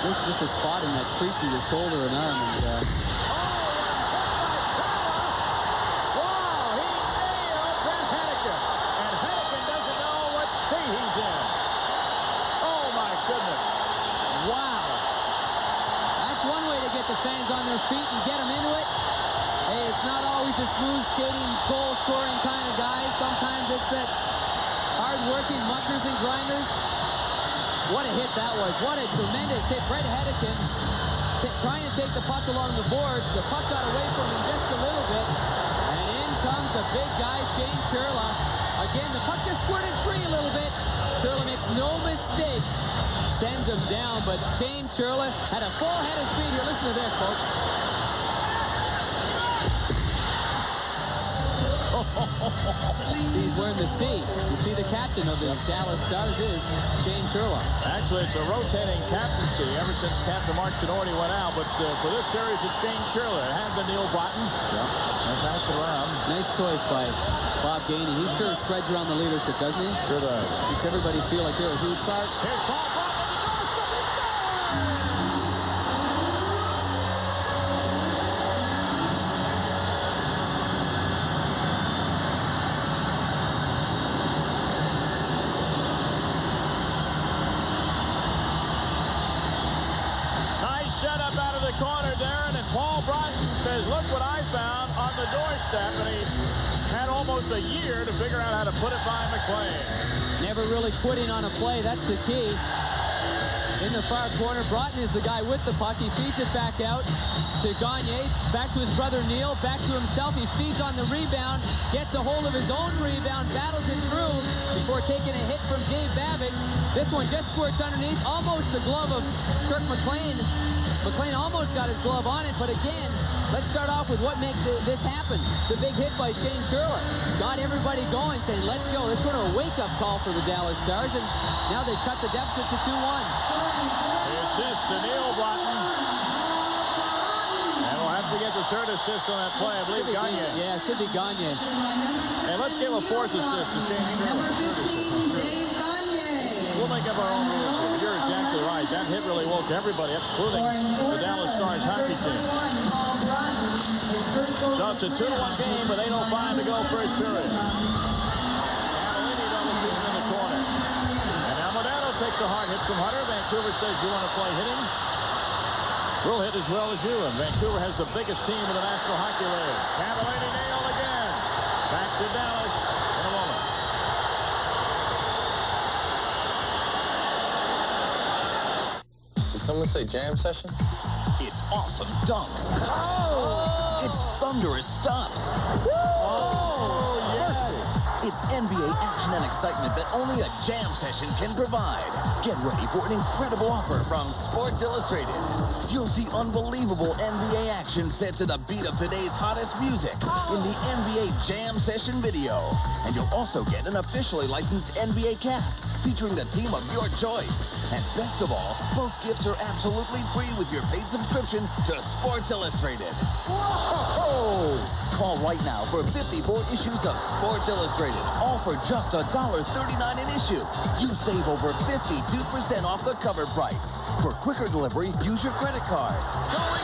There's just a spot in that crease in your shoulder and arm. And, Wow, he nailed Brent Henneken. And Henneken doesn't know what state he's in. Oh, my goodness. Wow. That's one way to get the fans on their feet and get them into it. Hey, it's not always the smooth skating, goal-scoring kind of guys. Sometimes it's that hard-working muckers and grinders. What a hit that was. What a tremendous hit. Brent Henneken trying to take the puck along the boards. The puck got away from him just a little bit. And in comes the big guy, Shane Churla. Again, the puck just squirted free a little bit. Churla makes no mistake. Sends him down, but Shane Churla had a full head of speed here. Listen to this, folks. He's wearing the C. You see the captain of the Dallas Stars is Shane Churla. Actually, it's a rotating captaincy ever since Captain Mark Tenordi went out. But for this series, it's Shane Churla. It had been Neil Broughton. Yeah. And pass it around. Nice choice by Bob Gainey. He sure spreads around the leadership, doesn't he? Sure does. Makes everybody feel like they're a huge part. Here's Paul Broughton. Setup out of the corner, Darren, and Paul Broughton says, look what I found on the doorstep, and he had almost a year to figure out how to put it by McLean. Never really quitting on a play, that's the key. In the far corner, Broughton is the guy with the puck. He feeds it back out to Gagne, back to his brother Neil, back to himself. He feeds on the rebound, gets a hold of his own rebound, battles it through before taking a hit from Dave Babick. This one just squirts underneath, almost the glove of Kirk McLean. McLean almost got his glove on it, but again, let's start off with what makes this happen. The big hit by Shane Churla got everybody going, saying, let's go. It's sort of a wake-up call for the Dallas Stars, and now they've cut the deficit to 2-1. The assist to Neil Broughton. And we'll have to get the third assist on that play. I believe Gagne. Yeah, it should be Gagne. And let's give a fourth assist to Shane Churla. We'll make up our own rules here. You're exactly right. That hit really woke everybody up, including the Dallas Stars hockey team. So it's a 2-1 game, but 8:05 to go first period. Cavallini double team in the corner. And now Modano takes a hard hit from Hunter. Vancouver says, you want to play hitting? We'll hit as well as you. And Vancouver has the biggest team in the National Hockey League. Cavallini nailed again. Back to Dallas in a moment. Someone say jam session? It's awesome dunks. Oh! It's thunderous stops. Oh, yes. It's NBA action and excitement that only a jam session can provide. Get ready for an incredible offer from Sports Illustrated. You'll see unbelievable NBA action set to the beat of today's hottest music in the NBA Jam Session video. And you'll also get an officially licensed NBA cap featuring the team of your choice. And best of all, both gifts are absolutely free with your paid subscription to Sports Illustrated. Whoa! Call right now for 54 issues of Sports Illustrated, all for just $1.39 an issue. You save over 52% off the cover price. For quicker delivery, use your credit card. Going!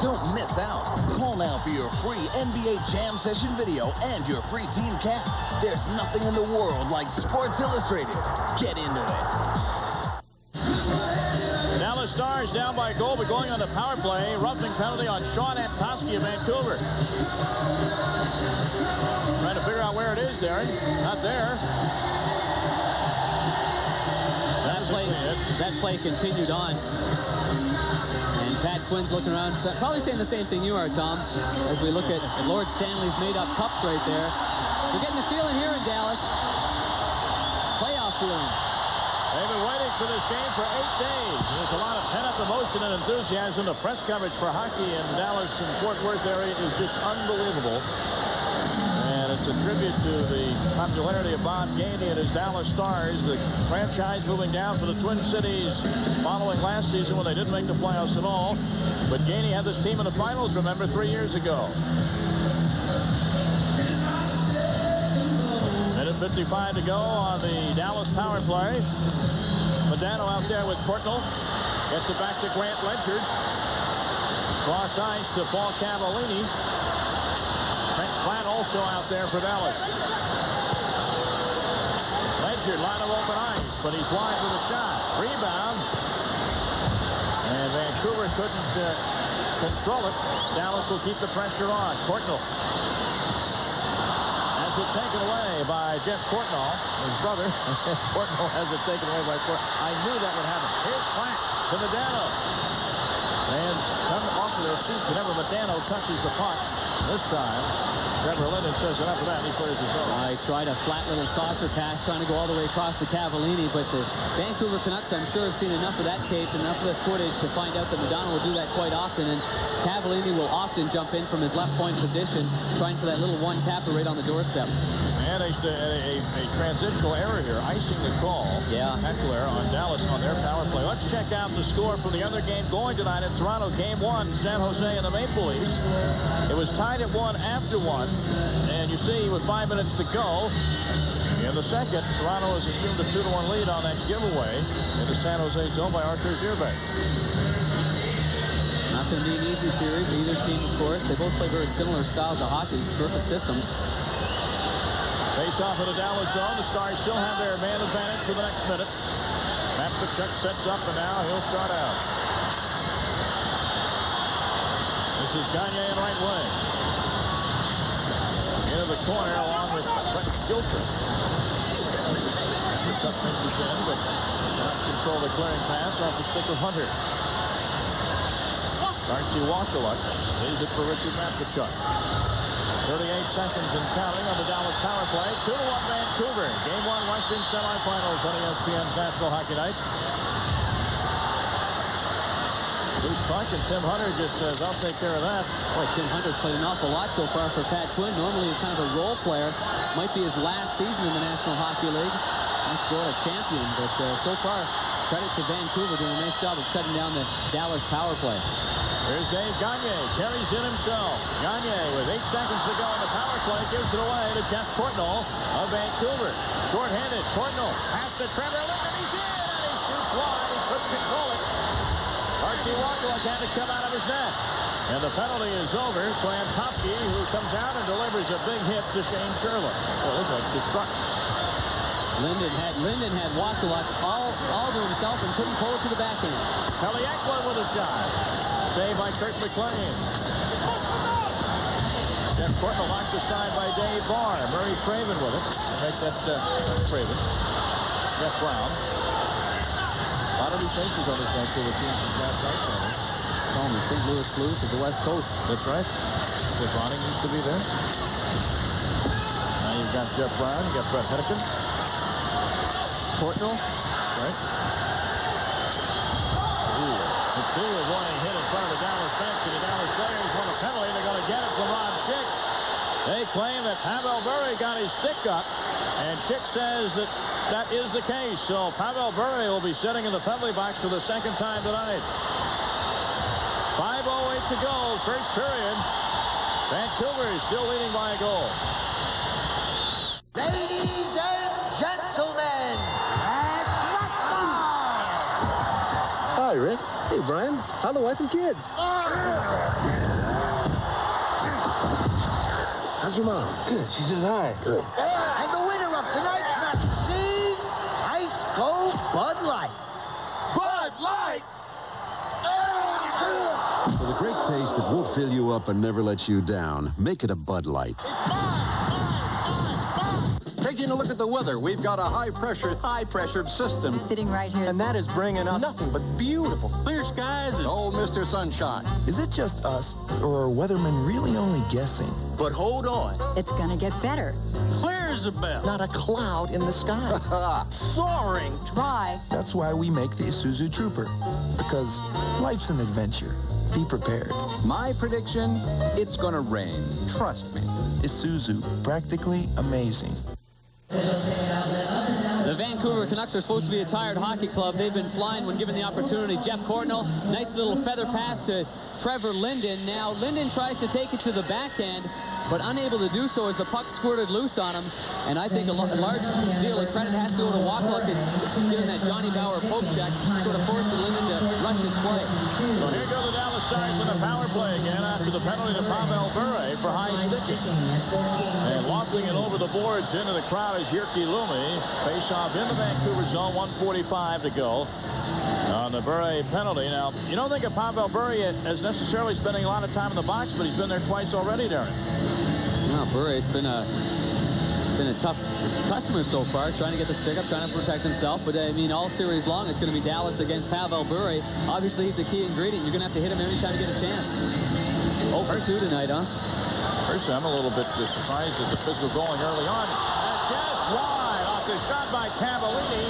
Don't miss out. Call now for your free NBA Jam Session video and your free team cap. There's nothing in the world like Sports Illustrated. Get into it. Dallas Dallas Stars down by a goal, but going on the power play. Roughing penalty on Sean Antosky of Vancouver. Trying to figure out where it is, Darren. Not there. That play continued on. And Pat Quinn's looking around, probably saying the same thing you are, Tom, as we look at Lord Stanley's made-up cups right there. We're getting the feeling here in Dallas. Playoff feeling. They've been waiting for this game for 8 days. There's a lot of pent-up emotion and enthusiasm. The press coverage for hockey in Dallas and Fort Worth area is just unbelievable. And it's a tribute to the popularity of Bob Gainey and his Dallas Stars, the franchise moving down for the Twin Cities following last season when they didn't make the playoffs at all. But Gainey had this team in the finals, remember, 3 years ago. Minute 55 to go on the Dallas power play. Modano out there with Courtnall. Gets it back to Grant Ledger. Cross ice to Paul Cavallini. Trent Platt also out there for Dallas. Ledger, line of open ice, but he's wide with a shot. Rebound. And Vancouver couldn't control it. Dallas will keep the pressure on. Courtnall. Has it taken away by Jeff Courtnall, his brother. Courtnall has it taken away by Courtnall. I knew that would happen. Here's Platt to Modano. Fans come off of their seats whenever Modano touches the puck. This time, Trevor Linden says enough of that. He clears his zone. I tried a flat little saucer pass trying to go all the way across to Cavallini, but the Vancouver Canucks, I'm sure, have seen enough of that tape, enough of the footage to find out that Modano will do that quite often, and Cavallini will often jump in from his left point position, trying for that little one-tapper right on the doorstep. And a transitional error here, icing the call. Yeah. Heckler on Dallas on their power play. Let's check out the score from the other game going tonight in Toronto. Game 1, San Jose and the Maple Leafs. It was tied at 1 after 1. And you see with 5 minutes to go in the second, Toronto has assumed a 2-1 lead on that giveaway in the San Jose zone by Arthur Zierbeck. Not going to be an easy series. Either team, of course. They both play very similar styles of hockey. Terrific systems. Face off in the Dallas zone. The Stars still have their man advantage for the next minute. Matvichuk sets up, and now he'll start out. This is Gagne in right wing. Into the corner along with Brett Gilchrist. Matvichuk pinches in, but cannot control the clearing pass off the stick of Hunter. Darcy Walkaluk leaves it for Richard Matvichuk. 38 seconds and counting on the Dallas power play. 2-1 Vancouver. Game 1 Western semifinals on ESPN's National Hockey Night. Loose puck, and Tim Hunter just says, I'll take care of that. Boy, Tim Hunter's played an awful lot so far for Pat Quinn. Normally kind of a role player. Might be his last season in the National Hockey League. Next goal, a champion. But so far, credit to Vancouver doing a nice job of shutting down the Dallas power play. Here's Dave Gagne, carries in himself. Gagne with 8 seconds to go on the power play, gives it away to Jeff Courtnall of Vancouver. Short-handed, Courtnall pass to Trevor Linden, he's in, and he shoots wide, he couldn't control it. Darcy Walkaluk had to come out of his net. And the penalty is over to Antosky, who comes out and delivers a big hit to Shane Sherlock. Oh, those are good trucks. Linden had Walkaluk all to himself and couldn't pull it to the backhand. Kelly Eklund with a shot. Saved by Kurt McLean. Jeff Courtnall knocked aside by Dave Barr. Murray Craven with it. Make that Craven. Jeff Brown. A lot of new faces on this Vancouver team since last night. Calling the St. Louis Blues of the West Coast. That's right. Jeff Ronning used to be there. Now you've got Jeff Brown. You've got Brett Hedican. Courtnall. Right. McPhee wanting hit in front of the Dallas bench, and the Dallas players want a penalty. They're going to get it from Ron Schick. They claim that Pavel Bure got his stick up, and Schick says that that is the case. So Pavel Bure will be sitting in the penalty box for the second time tonight. 5:08 to go, first period. Vancouver is still leading by a goal. Ladies and gentlemen, that's wrestling! Hi, Rick. Hey, Brian. How the wife and kids? How's your mom? Good. She says hi. Good. And the winner of tonight's match receives Ice Cold Bud Light. Bud Light! taste that won't fill you up and never let you down, make it a Bud Light. Taking a look at the weather, we've got a high-pressured system. Sitting right here. And that is bringing us nothing but beautiful clear skies and... Oh, Mr. Sunshine. Is it just us, or are weathermen really only guessing? But hold on. It's gonna get better. Clear as a bell. Not a cloud in the sky. Soaring. Dry. That's why we make the Isuzu Trooper. Because life's an adventure. Be prepared. My prediction, it's gonna rain. Trust me. Isuzu, practically amazing. The Vancouver Canucks are supposed to be a tired hockey club. They've been flying when given the opportunity. Jeff Courtnall, nice little feather pass to Trevor Linden. Now Linden tries to take it to the backhand, but unable to do so as the puck squirted loose on him. And I think a large deal of credit has to go to Wackluck and giving that Johnny Bauer poke check, sort of forcing Linden to rush his play. Well, here go the Dallas Stars in the power play again after the penalty to Pavel Bure for high sticking. And lofting it over the boards into the crowd is Jyrki Lumi. Face off in the Vancouver zone, 1:45 to go on the Bure penalty. Now, you don't think of Pavel Bure as necessarily spending a lot of time in the box, but he's been there twice already, Darren. Well, Bure's been a tough customer so far, trying to get the stick up, trying to protect himself. But I mean, all series long, it's going to be Dallas against Pavel Bure. Obviously, he's a key ingredient. You're going to have to hit him every time you get a chance. 0-2 tonight, huh? Personally, I'm a little bit surprised at the physical going early on. And just wide off the shot by Cavallini.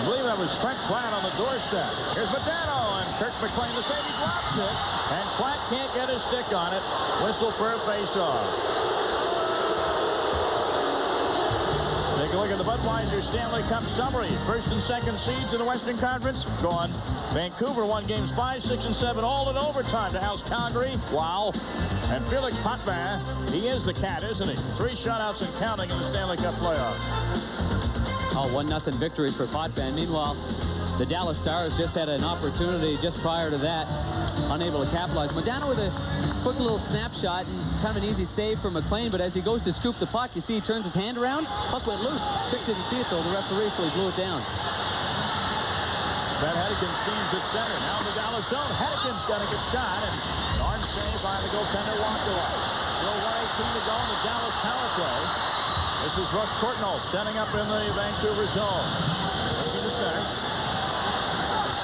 I believe that was Trent Platt on the doorstep. Here's Modano, and Kirk McLean the save. He drops it, and Platt can't get his stick on it. Whistle for a face-off. Take a look at the Budweiser Stanley Cup summary. First and second seeds in the Western Conference, gone. Vancouver won games 5, 6, and 7, all in overtime to house Calgary. Wow. And Felix Potvin, he is the cat, isn't he? 3 shutouts and counting in the Stanley Cup playoffs. Oh, 1-0 victory for Potvin. Meanwhile, the Dallas Stars just had an opportunity just prior to that, unable to capitalize. Modano with a quick little snapshot and kind of an easy save for McLean, but as he goes to scoop the puck, you see he turns his hand around. Puck went loose. Chick didn't see it, though, the referee, so he blew it down. Van Hedeken steams at center. Now in the Dallas zone. Hedeken's got a good shot, and an arm save by the goaltender Wackluck. Still 1:18 to go in the Dallas power play. This is Russ Courtnall setting up in the Vancouver zone. Looking to center.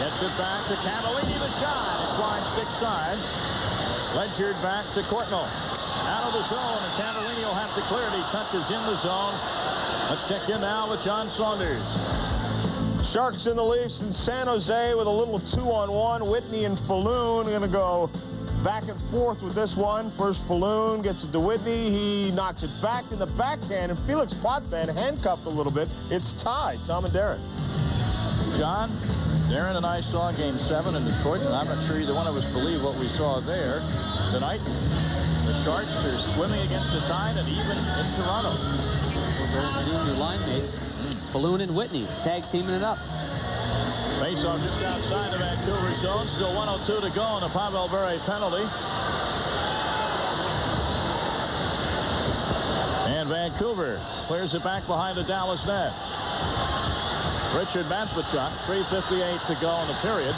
Gets it back to Cavallini, the shot. It's wide stick side. Ledgered back to Courtnall. Out of the zone, and Cavallini will have to clear it. He touches in the zone. Let's check in now with John Saunders. Sharks in the Leafs in San Jose with a little 2-on-1. Whitney and Falloon going to go back and forth with this one. First Falloon gets it to Whitney. He knocks it back in the backhand, and Felix Potvin handcuffed a little bit. It's tied. Tom and Darren. John, Darren and I saw Game 7 in Detroit, and I'm not sure either one of us believe what we saw there. Tonight, the Sharks are swimming against the tide and even in Toronto. Those old junior line mates, Falloon and Whitney, tag teaming it up. Face-off just outside the Vancouver zone. Still 1:02 to go on the Pavel Bure penalty. And Vancouver clears it back behind the Dallas net. Richard Matvichuk, 3:58 to go in the period.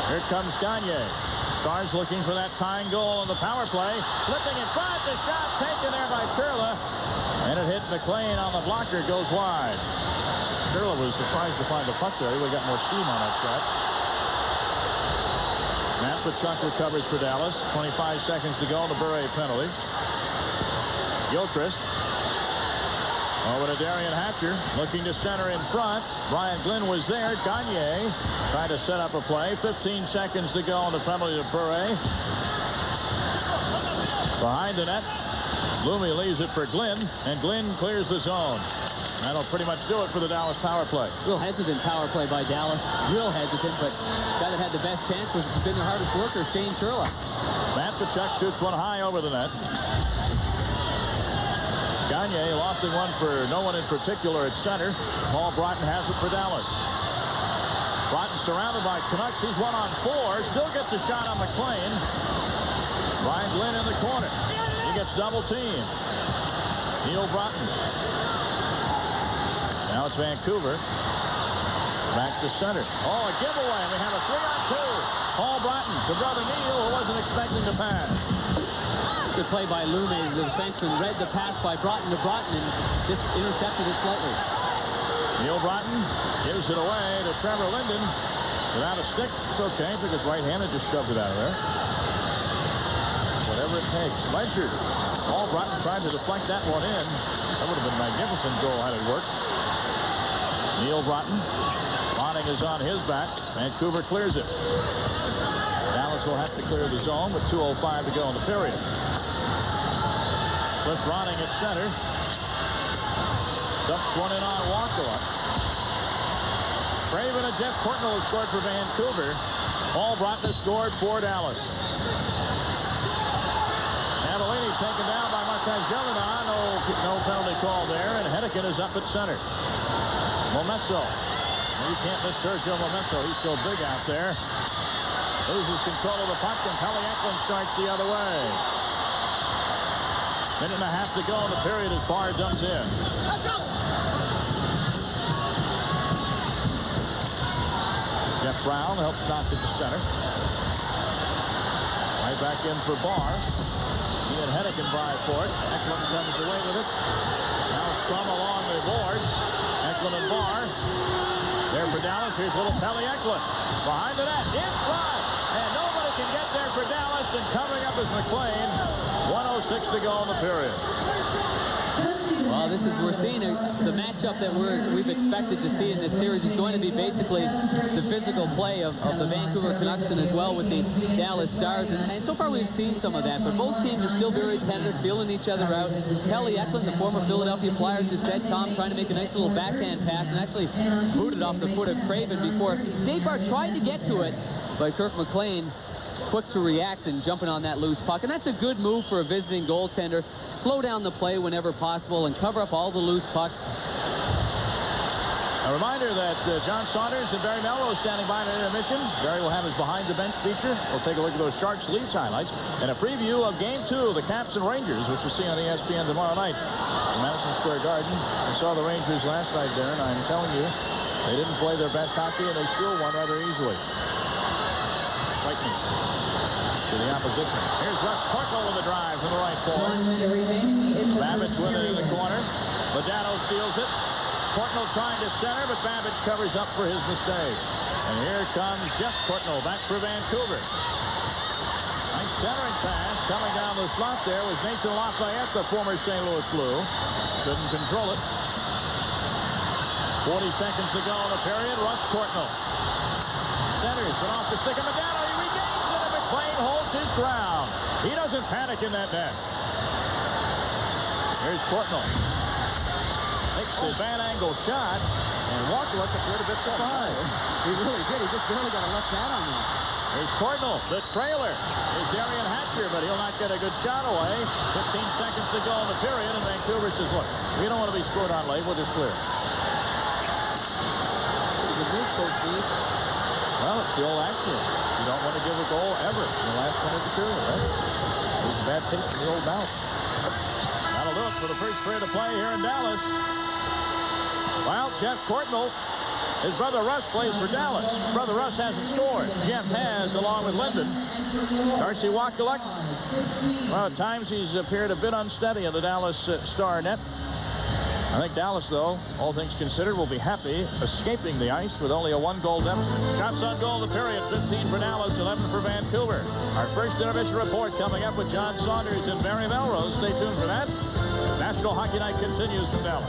Here comes Gagne. Stars looking for that tying goal on the power play. Slipping in front, the shot taken there by Churla. And it hit McLean on the blocker, goes wide. Churla was surprised to find the puck there. He would have got more steam on that shot. Matvichuk recovers for Dallas. 25 seconds to go on the Bure penalty. Gilchrist. Over to Darian Hatcher, looking to center in front. Brian Glynn was there. Gagne trying to set up a play. 15 seconds to go on the penalty to Bure. Behind the net, Lumi leaves it for Glynn, and Glynn clears the zone. That'll pretty much do it for the Dallas power play. Real hesitant power play by Dallas. Real hesitant, but the guy that had the best chance was been their hardest worker, Shane Churla. Matvichuk shoots one high over the net. Gagne lofting one for no one in particular at center. Paul Broughton has it for Dallas. Broughton surrounded by Canucks. He's 1-on-4. Still gets a shot on McLean. Brian Glynn in the corner. He gets double teamed. Neil Broughton. Now it's Vancouver. Back to center. Oh, a giveaway. And we have a 3-on-2. Paul Broughton to brother Neil, who wasn't expecting to pass. Good play by Lume. The defenseman read the pass by Broughton to Broughton and just intercepted it slightly. Neil Broughton gives it away to Trevor Linden. Without a stick, it's okay. Took his right hand and just shoved it out of there. Whatever it takes. Ledger. Paul Broughton tried to deflect that one in. That would have been a magnificent goal had it worked. Neil Broughton. Bonning is on his back. Vancouver clears it. Dallas will have to clear the zone with 2:05 to go in the period. Cliff Ronning at center. Dumps one in on Walker. Craven and Jeff Courtnall has scored for Vancouver. Paul Broughton has scored for Dallas. Cavallini taken down by Marquez Jelena. No penalty call there, and Hennigan is up at center. Momesso. You can't miss Sergio Momesso. He's so big out there. Loses control of the puck, and Pelly Eklund starts the other way. Minute and a half to go in the period as Barr dumps in. Jeff Brown helps knock it to center. Right back in for Barr. He and Hennigan vie for it. Eklund comes away with it. Now Strum along the boards. Eklund and Barr. There for Dallas. Here's little Pelly Eklund. Behind the net. In front. And nobody can get there for Dallas. And coming up is McLean. 1:06 to go in the period. Well, we're seeing the matchup that we've expected to see in this series is going to be basically the physical play of the Vancouver Canucks and as well with the Dallas Stars. And so far we've seen some of that, but both teams are still very tender, feeling each other out. Pelly Eklund, the former Philadelphia Flyers, just said, Tom, trying to make a nice little backhand pass and actually booted off the foot of Craven before Dave Barr tried to get to it, but Kirk McLean quick to react and jumping on that loose puck. And that's a good move for a visiting goaltender. Slow down the play whenever possible and cover up all the loose pucks. A reminder that John Saunders and Barry Melrose standing by in an intermission. Barry will have his behind the bench feature. We'll take a look at those Sharks Leafs highlights and a preview of Game 2 of the Caps and Rangers, which you'll see on ESPN tomorrow night in Madison Square Garden. I saw the Rangers last night there, and I'm telling you, they didn't play their best hockey, and they still won rather easily. Lightning to the opposition. Here's Russ Courtnall with a drive from the right corner. Babbage with it in the corner. Modano steals it. Courtnall trying to center, but Babbage covers up for his mistake. And here comes Jeff Courtnall back for Vancouver. Nice centering pass coming down the slot there was Nathan Lafayette, the former St. Louis Blue. Couldn't control it. 40 seconds to go in the period. Russ Courtnall centers, but off the stick of Modano. He regains it, and McLean holds his ground. He doesn't panic in that net. Here's Courtnall. Takes the bad angle shot, and Walker appeared a bit surprised. He really did. He just barely got a left hat on that. Here's Courtnall. The trailer is Darian Hatcher, but he'll not get a good shot away. 15 seconds to go in the period, and Vancouver says, look, we don't want to be scored on late. We'll just clear. Good move, Coach Reeves. Well, it's the old axiom. You don't want to give a goal ever in the last minute of the period, right? There's a bad taste in the old mouth. That'll do it for the first period of play here in Dallas. Well, Jeff Courtnall, his brother Russ plays for Dallas. His brother Russ hasn't scored. Jeff has, along with Linden. Darcy Wakaluk, well, at times he's appeared a bit unsteady in the Dallas Star net. I think Dallas, though, all things considered, will be happy escaping the ice with only a one-goal deficit. Shots on goal in the period, 15 for Dallas, 11 for Vancouver. Our first intermission report coming up with John Saunders and Barry Melrose. Stay tuned for that. National Hockey Night continues from Dallas.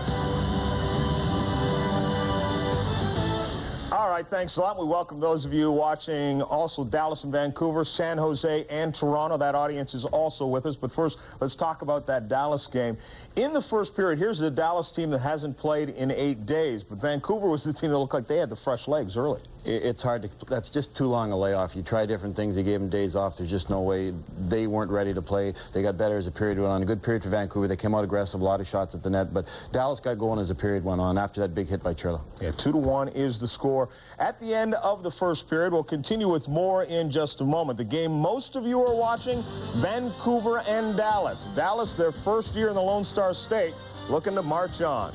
All right, thanks a lot. We welcome those of you watching also Dallas and Vancouver, San Jose and Toronto. That audience is also with us. But first, let's talk about that Dallas game. In the first period, here's the Dallas team that hasn't played in 8 days. But Vancouver was the team that looked like they had the fresh legs early. It's hard to, that's just too long a layoff. You try different things, you gave them days off, there's just no way. They weren't ready to play. They got better as the period went on. A good period for Vancouver. They came out aggressive, a lot of shots at the net, but Dallas got going as the period went on after that big hit by Trillo. Yeah, 2-1 is the score at the end of the first period. We'll continue with more in just a moment. The game most of you are watching, Vancouver and Dallas. Dallas, their first year in the Lone Star State, looking to march on.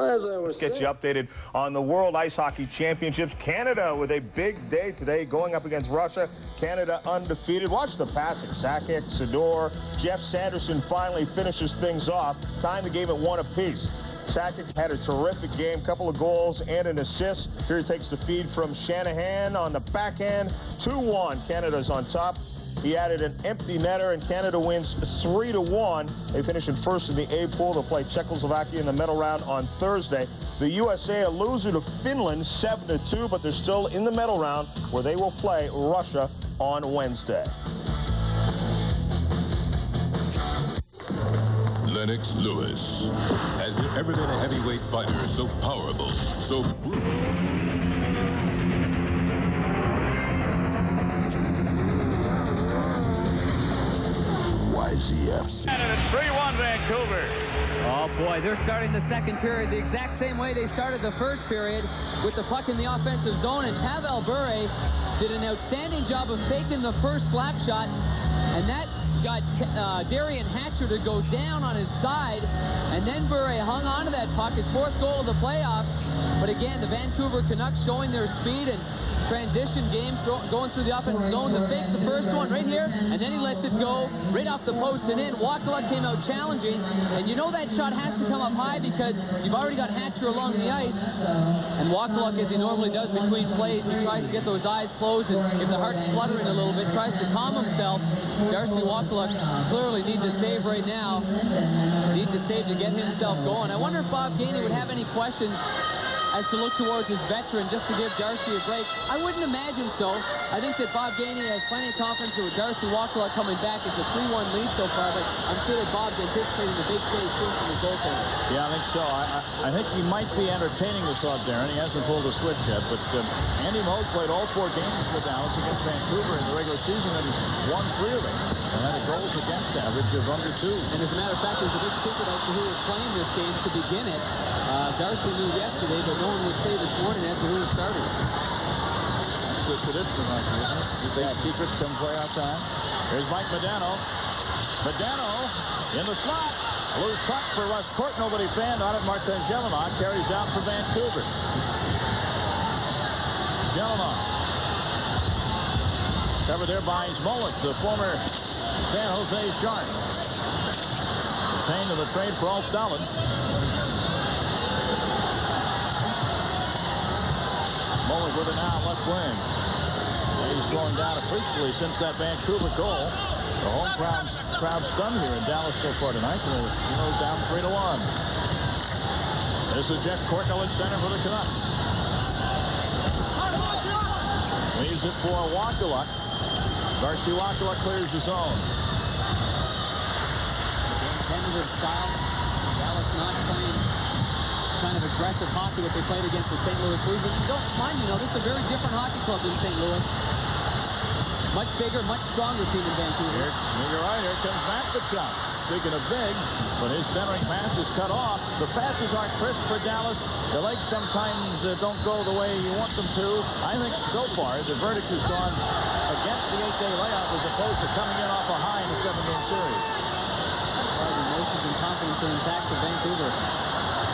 Well, as I was Get you updated on the World Ice Hockey Championships. Canada with a big day today going up against Russia. Canada undefeated. Watch the passing. Sakic, Sador, Jeff Sanderson finally finishes things off. Tying the game at 1 apiece. Sakic had a terrific game, couple of goals and an assist. Here he takes the feed from Shanahan on the backhand. 2-1. Canada's on top. He added an empty netter, and Canada wins 3-1. They finish in first in the A pool. They'll play Czechoslovakia in the medal round on Thursday. The USA a loser to Finland 7-2, but they're still in the medal round where they will play Russia on Wednesday. Lennox Lewis. Has there ever been a heavyweight fighter so powerful, so brutal? YZF. And it's 3-1 Vancouver. Oh, boy, they're starting the second period the exact same way they started the first period, with the puck in the offensive zone, and Pavel Bure did an outstanding job of faking the first slap shot, and that got Darian Hatcher to go down on his side, and then Bure hung on to that puck, his 4th goal of the playoffs. But again, the Vancouver Canucks showing their speed and transition game, going through the offensive zone, the fake, the first one right here, and then he lets it go right off the post and in. Wakaluk came out challenging, and you know that shot has to come up high because you've already got Hatcher along the ice, and Wakaluk, as he normally does between plays, he tries to get those eyes closed, and if the heart's fluttering a little bit, tries to calm himself. Darcy Wakaluk clearly needs a save right now, needs a save to get himself going. I wonder if Bob Gainey would have any questions as to look towards his veteran just to give Darcy a break. I wouldn't imagine so. I think that Bob Gainey has plenty of confidence with Darcy Wakaluk coming back. It's a 3-1 lead so far, but I'm sure that Bob's anticipating the big save soon from his goaltender. Yeah, I think so. I think he might be entertaining the thought, Darren. He hasn't pulled a switch yet, but Andy Moog played all 4 games for Dallas against Vancouver in the regular season and won 3 of them, and had a goals against average of under 2. And as a matter of fact, there's a big secret as to who was playing this game to begin it. Darcy knew yesterday, but no one would say this morning as to who was starting. That's the tradition, isn't it? You think secrets come playoff time? Here's Mike Modano. Modano in the slot. Loose puck for Russ Courtney, but he fanned on it. Martin Gelinas carries out for Vancouver. Gelinas. Covered there by Smolik, the former San Jose Shark. Retained in the trade for Ulf Dahlin. Smolik with it now, left wing. He's slowing down appreciably since that Vancouver goal. The home crowd stunned here in Dallas so far tonight. And he goes down 3-1. This is Jeff Courtney at center for the Canucks. Leaves it for Wakaluk. Darcy Wakaluk clears his zone. Tentative style. Dallas not playing kind of aggressive hockey that they played against the St. Louis Blues. But don't mind, this is a very different hockey club than St. Louis. Much bigger, much stronger team in Vancouver. You're right. Here comes Matvichuk. Speaking of big, but his centering pass is cut off. The passes aren't crisp for Dallas. The legs sometimes don't go the way you want them to. I think so far the verdict has gone against the 8-day layoff as opposed to coming in off a high in the 7-game series. The emotions and confidence are intact for Vancouver.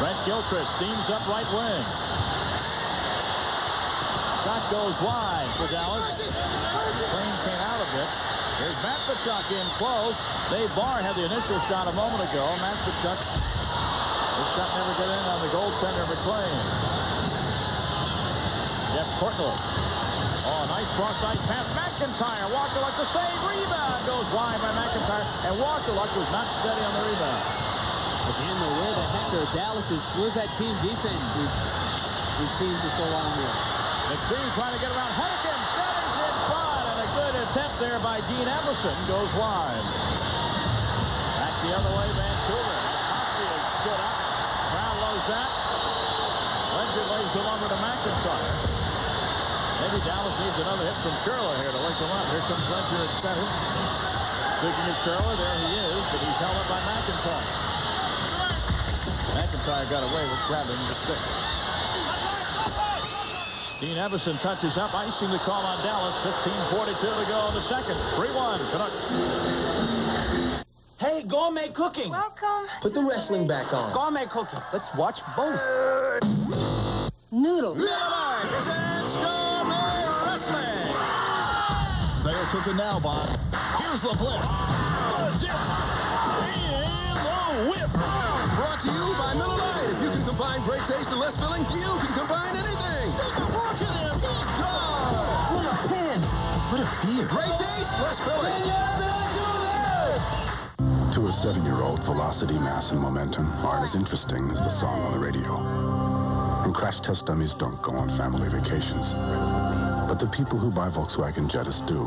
Brent Gilchrist steams up right wing. Shot goes wide for Dallas. Green came out of it. Here's Matvichuk in close. Dave Barr had the initial shot a moment ago. Matvichuk, his shot never got in on the goaltender McLean. Jeff Courtney. Oh, nice cross-ice pass. McIntyre. Wakaluk the save. Rebound goes wide by McIntyre. And Wakaluk was not steady on the rebound. Again, though, where the heck are Dallas's? Where's that team defense we've seen for so long here? McPhee trying to get around Hennigan. Settings in front, and a good attempt there by Dean Emerson goes wide. Back the other way, Vancouver. Hockey has stood up. Crowd loves that. Ledger lays the lumber to McIntyre. Maybe Dallas needs another hit from Churla here to wake them up. Here comes Ledger at center. Speaking of Churla, there he is, but he's held up by McIntyre. McIntyre got away with grabbing the stick. Dean Emerson touches up, icing the call on Dallas. 15:42 to go in the second. 3-1 Canucks. Hey, Hey, gourmet cooking. Welcome. Put the wrestling back on. Gourmet cooking. Let's watch both. Noodle. Miller presents Gourmet Wrestling. They're cooking now, Bob. Here's the flip. The dip. And the whip. Brought to you by Miller Lite. If you can combine great taste and less filling, you can combine anything. Stick a fork in him. He's done. What a pen. What a beer. Great taste, less filling. To a 7-year-old, velocity, mass, and momentum aren't as interesting as the song on the radio. And crash test dummies don't go on family vacations. But the people who buy Volkswagen Jettas do.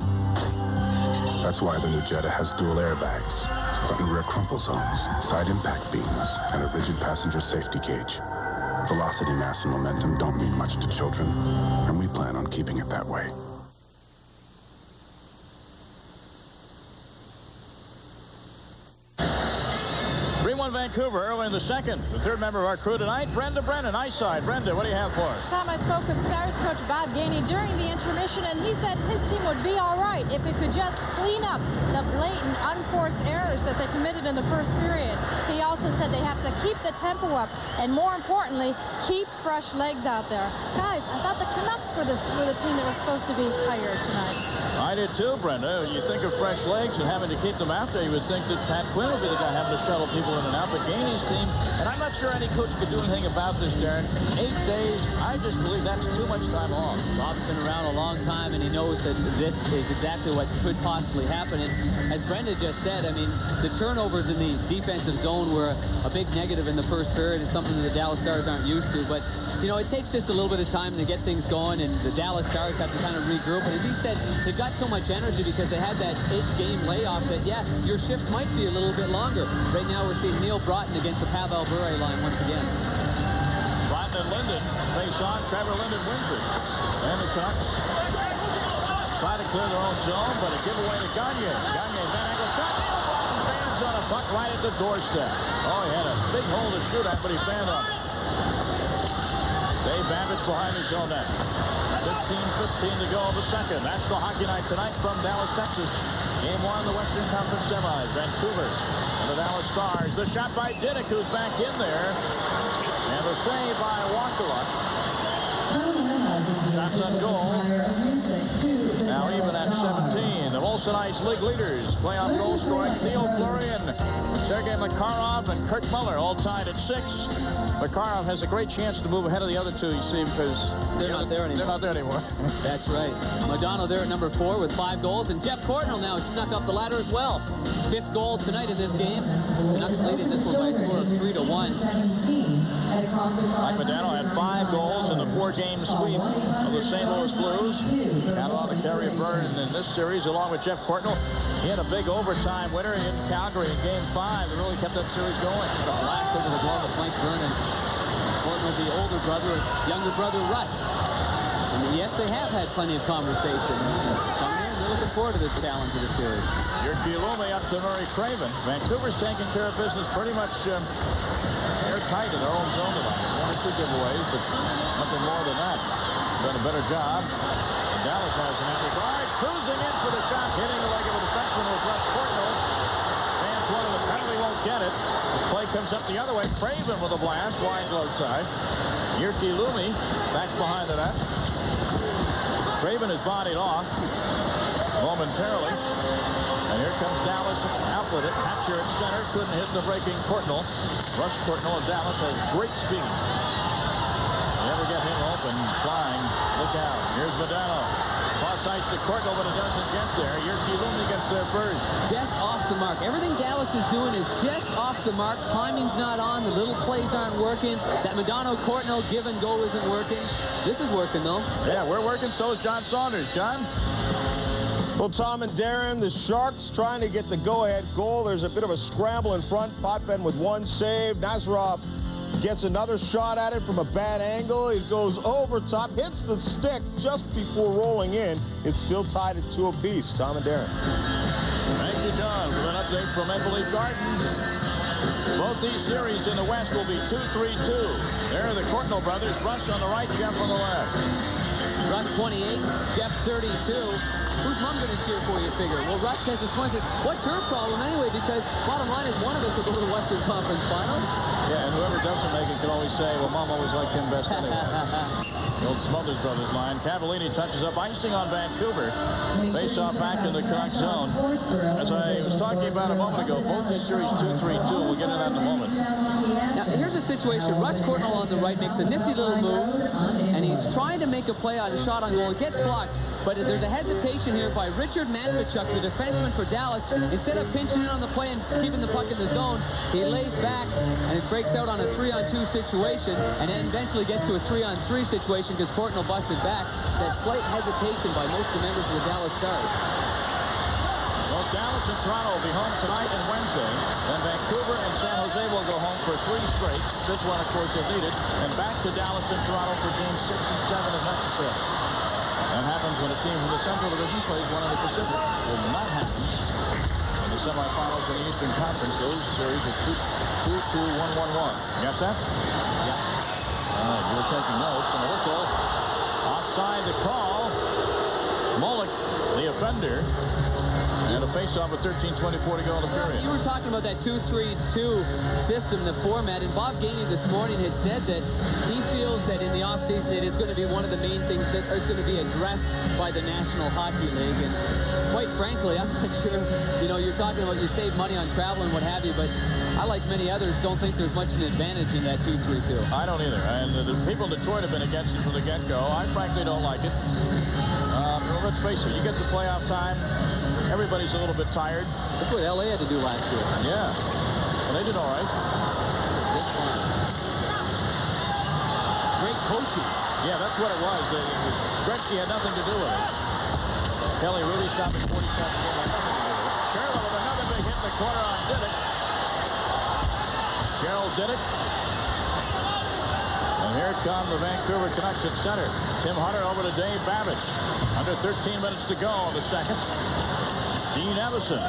That's why the new Jetta has dual airbags, front and rear crumple zones, side impact beams, and a rigid passenger safety cage. Velocity, mass, and momentum don't mean much to children, and we plan on keeping it that way. 3-1 Vancouver early in the second. The third member of our crew tonight, Brenda Brennan, ice side. Brenda, what do you have for us? Tom, I spoke with Stars coach Bob Gainey during the intermission, and he said his team would be all right if it could just clean up the blatant, unforced errors that they committed in the first period. He also said they have to keep the tempo up, and more importantly, keep fresh legs out there. Guys, I thought the Canucks were the team that was supposed to be tired tonight. I did too, Brenda. You think of fresh legs and having to keep them out there, you would think that Pat Quinn would be the guy having to shuttle people in and out. But Gainey's team, and I'm not sure any coach could do anything about this, Darren. 8 days, I just believe that's too much time off. Bob's been around a long time, and he knows that this is exactly what could possibly happen. And as Brenda just said, I mean, the turnovers in the defensive zone were a big negative in the first period. It's something that the Dallas Stars aren't used to. But, you know, it takes just a little bit of time to get things going, and the Dallas Stars have to kind of regroup. And as he said, they've got so much energy because they had that 8-game layoff that, yeah, your shifts might be a little bit longer. Right now we're seeing Neil Broughton against the Pavel Bure line once again. Broughton and Linden face on. Trevor Linden wins it. And the Canucks try to clear their own zone, but a giveaway to Gagne. Gagne, Van Angle shot. Neil Broughton fans on a puck right at the doorstep. Oh, he had a big hole to shoot at, but he fanned on it. Dave Babbage behind his own net. 15-15 to go in the second. That's the Hockey Night tonight from Dallas, Texas. Game 1 of the Western Conference semis. Vancouver and the Dallas Stars. The shot by Diddick, who's back in there. And the save by Walker. Shots on goal. Now even at 17. The Molson Ice League leaders. Playoff goal scoring Theo Fleury and Sergei Makarov and Kurt Muller all tied at 6. Makarov has a great chance to move ahead of the other two, you see, because they're not there anymore. They're not there anymore. That's right. Modano there at number 4 with 5 goals, and Jeff Courtnall now snuck up the ladder as well. 5th goal tonight in this game. Canucks leading this one by a score of 3-1. Mike Modano had 5 goals in the 4-game sweep of the St. Louis Blues. Counted on to carry a burn in this series along with Jeff Courtnall. He had a big overtime winner in Calgary in Game 5 that really kept that series going. Last over the glove of Mike Vernon. Courtnall, the older brother, younger brother Russ. And yes, they have had plenty of conversation. They're looking forward to this challenge of the series. Jyrki Lumme up to Murray Craven. Vancouver's taking care of business pretty much airtight in their own zone tonight. 1 or 2 giveaways, but nothing more than that. Done a better job. And Dallas has in that regard. Cruising in for the shot, hitting the leg of a defenseman was Russ Courtnall. Fans wanted the penalty, won't get it. This play comes up the other way. Craven with a blast, wide glove side. Jyrki Lumme back behind the net. Craven is bodied off momentarily. And here comes Dallas out with it. Hatcher at center. Couldn't hit the breaking Courtnall. Russ Courtnall of Dallas has great speed. Never get him open. Flying. Look out. Here's Modano. Cross ice to Courtnall, but it doesn't get there. Jyrki Lumme gets there first. Just off the mark. Everything Dallas is doing is just off the mark. Timing's not on. The little plays aren't working. That Modano-Courtnall give and go isn't working. This is working, though. Yeah, we're working. So is John Saunders. John? Well, Tom and Darren, the Sharks trying to get the go-ahead goal. There's a bit of a scramble in front. Potvin with 1 save. Nazarov gets another shot at it from a bad angle. He goes over top, hits the stick just before rolling in. It's still tied at 2 apiece. Tom and Darren. Thank you, John, with an update from Maple Leaf Gardens. Both these series in the West will be 2-3-2. There are the Courtnall brothers. Russ on the right, Jeff on the left. Russ 28, Jeff 32. who's mom going to cheer for, you figure? Well, Russ says this morning, what's her problem anyway? Because bottom line is one of us will go to the Western Conference Finals. Yeah, and whoever doesn't make it can always say, well, Mom always liked him best anyway. The old Smothers Brothers line. Cavallini touches up icing on Vancouver. Face-off back in the Canucks zone. As I was talking about a moment ago, both these series 2-3-2. We'll get into that in a moment. Now, here's a situation. Russ Courtnall on the right makes a nifty little move, and he's trying to make a play on a shot on goal. It gets blocked, but there's a hesitation here by Richard Matvichuk, the defenseman for Dallas. Instead of pinching in on the play and keeping the puck in the zone, he lays back, and it breaks out on a 3-on-2 situation, and then eventually gets to a 3-on-3 situation because Courtnall busted back. That slight hesitation by most of the members of the Dallas Stars. Well, Dallas and Toronto will be home tonight and Wednesday. Then Vancouver and San Jose will go home for 3 straight. This one, of course, if needed. And back to Dallas and Toronto for games 6 and 7 if necessary. That happens when a team from the Central Division plays one in the Pacific. Will not happen in the semifinals in the Eastern Conference. Those series are 2-2-1-1-1. You got that? Yeah. All right, we're taking notes. And a whistle. Offside the call. Molick, the offender. And a face-off with 13:24 to go in the period. You were talking about that 2-3-2 system, the format, and Bob Gainey this morning had said that he feels that in the offseason it is going to be one of the main things that is going to be addressed by the National Hockey League. And quite frankly, I'm not sure, you're talking about you save money on travel and what have you, but I, like many others, don't think there's much an advantage in that 2-3-2. I don't either. And the people in Detroit have been against it from the get-go. I frankly don't like it. Let's face it, you get to playoff time, everybody's a little bit tired. Look what LA had to do last year. Yeah. Well, they did all right. Great coaching. Yeah, that's what it was. Gretzky had nothing to do with it. Kelly Rudy stopping 47 had nothing to do with it. Carroll with another big hit in the corner on Diddick. Carroll Diddick. And here come the Vancouver Canucks at center. Tim Hunter over to Dave Babbitt. Under 13 minutes to go in the second. Dean Evison.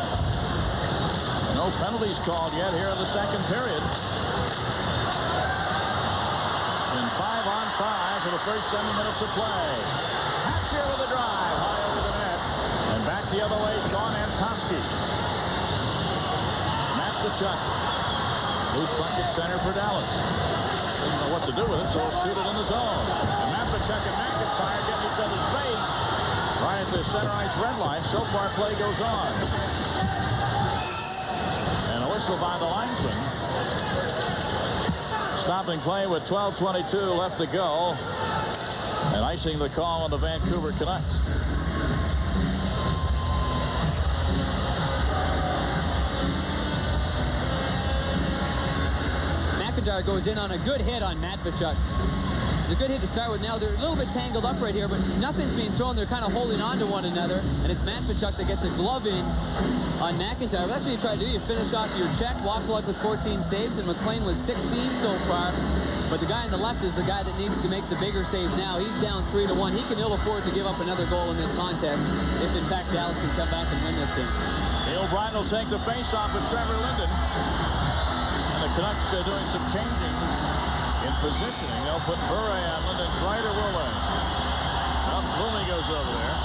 No penalties called yet here in the second period. In 5-on-5 for the first 7 minutes of play. Hatcher with a drive high over the net. And back the other way, Sean Antosky. Matvichuk. Loose puck at center for Dallas. Doesn't know what to do with it, so he'll shoot it in the zone. And Matvichuk and McIntyre getting each other's face right at the center ice red line. So far, play goes on. And a whistle by the linesman. Stopping play with 12:22 left to go. And icing the call on the Vancouver Canucks. McIntyre goes in on a good hit on Matvichuk. It's a good hit to start with. Now they're a little bit tangled up right here, but nothing's being thrown. They're kind of holding on to one another, and it's Matvichuk that gets a glove in on McIntyre. That's what you try to do. You finish off your check. Wakeluk with 14 saves, and McLean with 16 so far. But the guy on the left is the guy that needs to make the bigger saves now. He's down 3-1. He can ill afford to give up another goal in this contest if, in fact, Dallas can come back and win this game. Neil O'Brien will take the face-off with Trevor Linden. And the Canucks are doing some changing in positioning. They'll put Bure on Linden's right, or will they? Well, Blooming goes over there.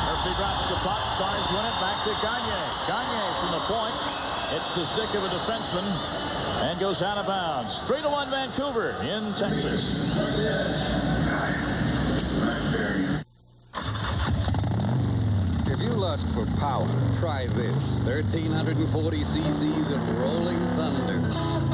Murphy drops the puck. Stars win it. Back to Gagne. Gagne from the point. Hits the stick of a defenseman and goes out of bounds. 3-1 Vancouver in Texas. If you lust for power, try this. 1,340 cc's of rolling thunder.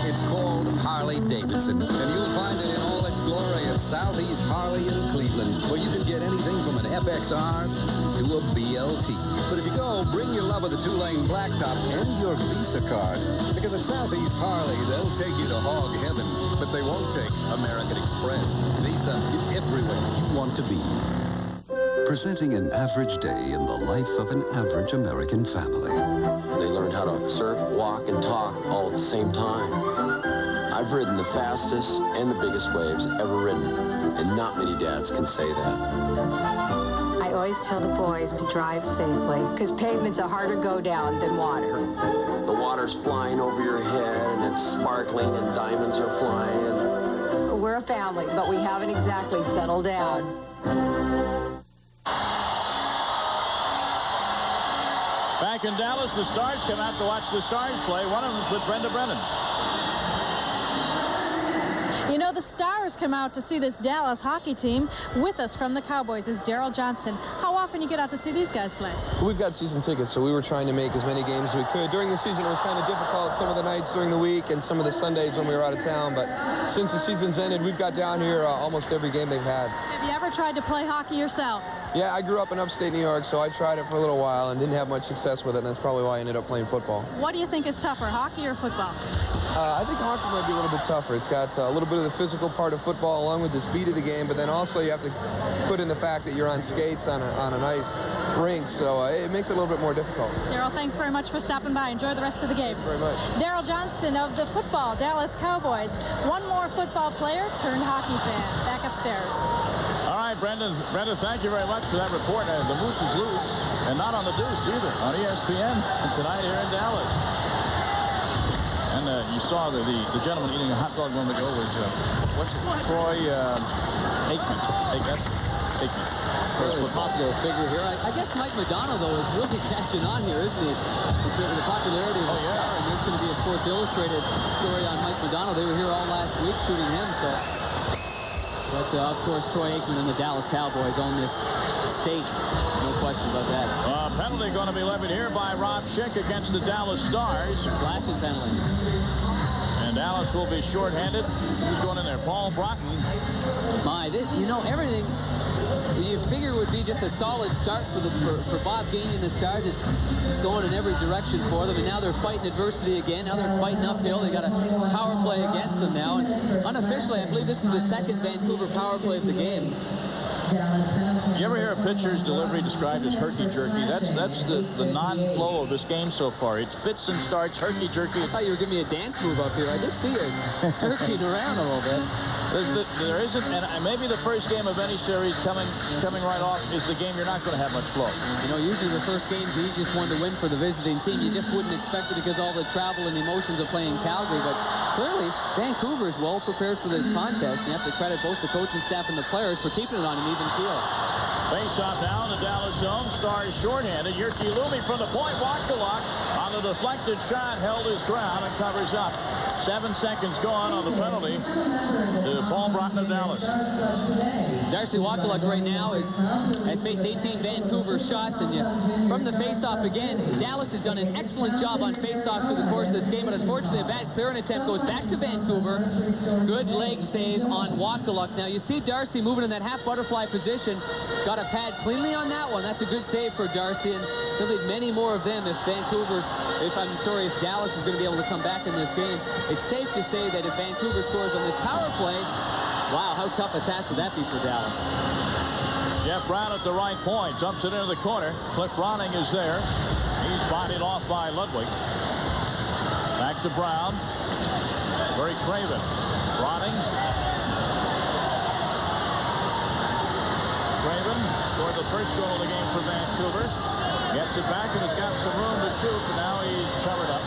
It's called Harley-Davidson, and you'll find it in all its glory at Southeast Harley in Cleveland, where you can get anything from an FXR to a BLT. But if you go, bring your love of the two-lane blacktop and your Visa card, because at Southeast Harley, they'll take you to hog heaven, but they won't take American Express. Visa, it's everywhere you want to be. Presenting an average day in the life of an average American family. They learned how to surf, walk, and talk all at the same time. I've ridden the fastest and the biggest waves ever ridden, and not many dads can say that. I always tell the boys to drive safely, because pavement's a harder go down than water. The water's flying over your head, and it's sparkling, and diamonds are flying. We're a family, but we haven't exactly settled down. Back in Dallas, the Stars come out to watch the Stars play. One of them's with Brenda Brennan. You know, the Stars come out to see this Dallas hockey team. With us from the Cowboys is Daryl Johnston. How often you get out to see these guys play? We've got season tickets, so we were trying to make as many games as we could. During the season, it was kind of difficult some of the nights during the week and some of the Sundays when we were out of town. But since the season's ended, we've got down here almost every game they've had. Have you ever tried to play hockey yourself? Yeah, I grew up in upstate New York, so I tried it for a little while and didn't have much success with it, and that's probably why I ended up playing football. What do you think is tougher, hockey or football? I think hockey might be a little bit tougher. It's got a little bit of the physical part of football along with the speed of the game, but then also you have to put in the fact that you're on skates on an ice rink, so it makes it a little bit more difficult. Daryl, thanks very much for stopping by. Enjoy the rest of the game. Thank you very much. Daryl Johnston of the football Dallas Cowboys. One more football player turned hockey fan. Back upstairs. All right, Brenda, thank you very much for that report. The Moose is loose, and not on the Deuce either, on ESPN tonight here in Dallas. And you saw the gentleman eating a hot dog a moment ago was, what's it, Troy Aikman. Aikman. Really popular figure here. I guess Mike Madonna, though, is really catching on here, isn't he? In terms of the popularity of the star, and there's going to be a Sports Illustrated story on Mike Madonna. They were here all last week shooting him, so... But, of course, Troy Aikman and the Dallas Cowboys own this state. No question about that. Penalty going to be levied here by Rob Schick against the Dallas Stars. Slashing penalty. And Dallas will be shorthanded. Who's going in there? Paul Broughton. You know, everything you figure would be just a solid start for Bob Gainey and the Stars. It's going in every direction for them, and now they're fighting adversity again. Now they're fighting uphill. They got a power play against them now, and unofficially, I believe this is the second Vancouver power play of the game. You ever hear a pitcher's delivery described as herky-jerky? That's the non-flow of this game so far. It fits and starts herky-jerky. I thought you were giving me a dance move up here. I did see you jerking around a little bit. There isn't, and maybe the first game of any series coming right off is the game you're not going to have much flow. You know, usually the first game's the easiest one to win for the visiting team. You just wouldn't expect it because all the travel and emotions of playing Calgary. But clearly, Vancouver is well prepared for this contest. You have to credit both the coaching staff and the players for keeping it on an even keel. Face-off now in the Dallas zone. Stars shorthanded. Yerky Loomy from the point. Walked the lock. On the deflected shot, held his ground and covers up. 7 seconds gone on the penalty to Paul Broughton of Dallas. Darcy Wakaluk right now has faced 18 Vancouver shots, and from the face-off again, Dallas has done an excellent job on face-offs through the course of this game, but unfortunately a bad clearing attempt goes back to Vancouver. Good leg save on Wakaluk. Now you see Darcy moving in that half butterfly position. Got a pad cleanly on that one. That's a good save for Darcy, and he'll need many more of them if Dallas is going to be able to come back in this game. It's safe to say that if Vancouver scores on this power play, wow, how tough a task would that be for Dallas? Jeff Brown at the right point, dumps it into the corner. Cliff Ronning is there. He's bodied off by Ludwig. Back to Brown. Very Craven. Ronning. Craven scored the first goal of the game for Vancouver. Gets it back and has got some room to shoot, but now he's covered up.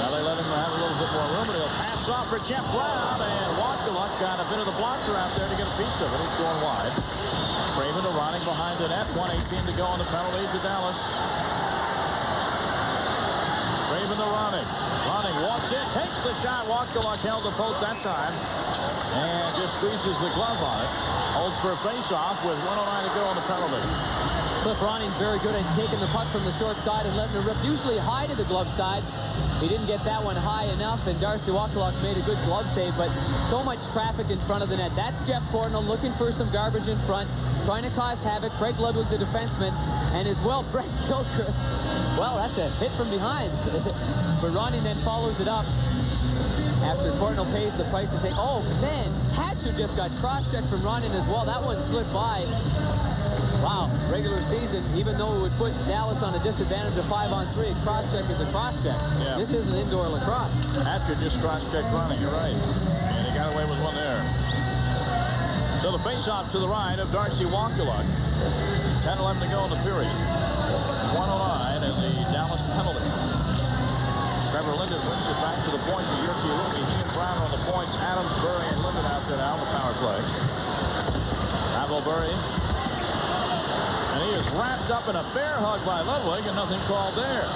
Now they let him have a little bit more room, but he'll pass off for Jeff Brown, and Wakaluk got a bit of the blocker out there to get a piece of it. He's going wide. Craven to Ronning behind the net. 1:18 to go on the penalty to Dallas. Craven to Ronning. Ronning walks in, takes the shot. Wakaluk held the post that time, and just squeezes the glove on it. Holds for a face-off with 1:09 to go on the penalty. Cliff Ronning's very good at taking the puck from the short side and letting it rip, usually high to the glove side. He didn't get that one high enough, and Darcy Wakaluk made a good glove save, but so much traffic in front of the net. That's Jeff Portnoy looking for some garbage in front, trying to cause havoc. Craig Ludwig, the defenseman, and as well, Brent Gilchrist. Well, that's a hit from behind. But Ronning then follows it up after Portnoy pays the price and take. Oh, man, Hatcher just got cross-checked from Ronning as well. That one slipped by. Wow, regular season, even though it would put Dallas on a disadvantage of 5-on-3, cross-check is a cross-check. Yeah. This isn't indoor lacrosse. Hatcher just cross-checked Ronning, you're right. And he got away with one there. So the face-off to the right of Darcy Wakaluk. 10-11 to go in the period. 1:09 and the Dallas penalty. Trevor Linden wins it back to the point to Yerky Loomy. He and Brown on the points. Adams, Burry, and Linden out there now on the power play. Pavel Burry And he is wrapped up in a bear hug by Ludwig, and nothing called there.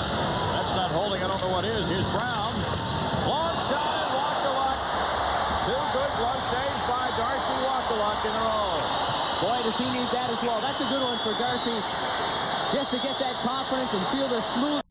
That's not holding. I don't know what is. Here's Brown. Long shot and Wakaluk. Two good glove saves by Darcy Wakaluk in a row. Boy, does he need that as well. That's a good one for Darcy, just to get that confidence and feel the smooth.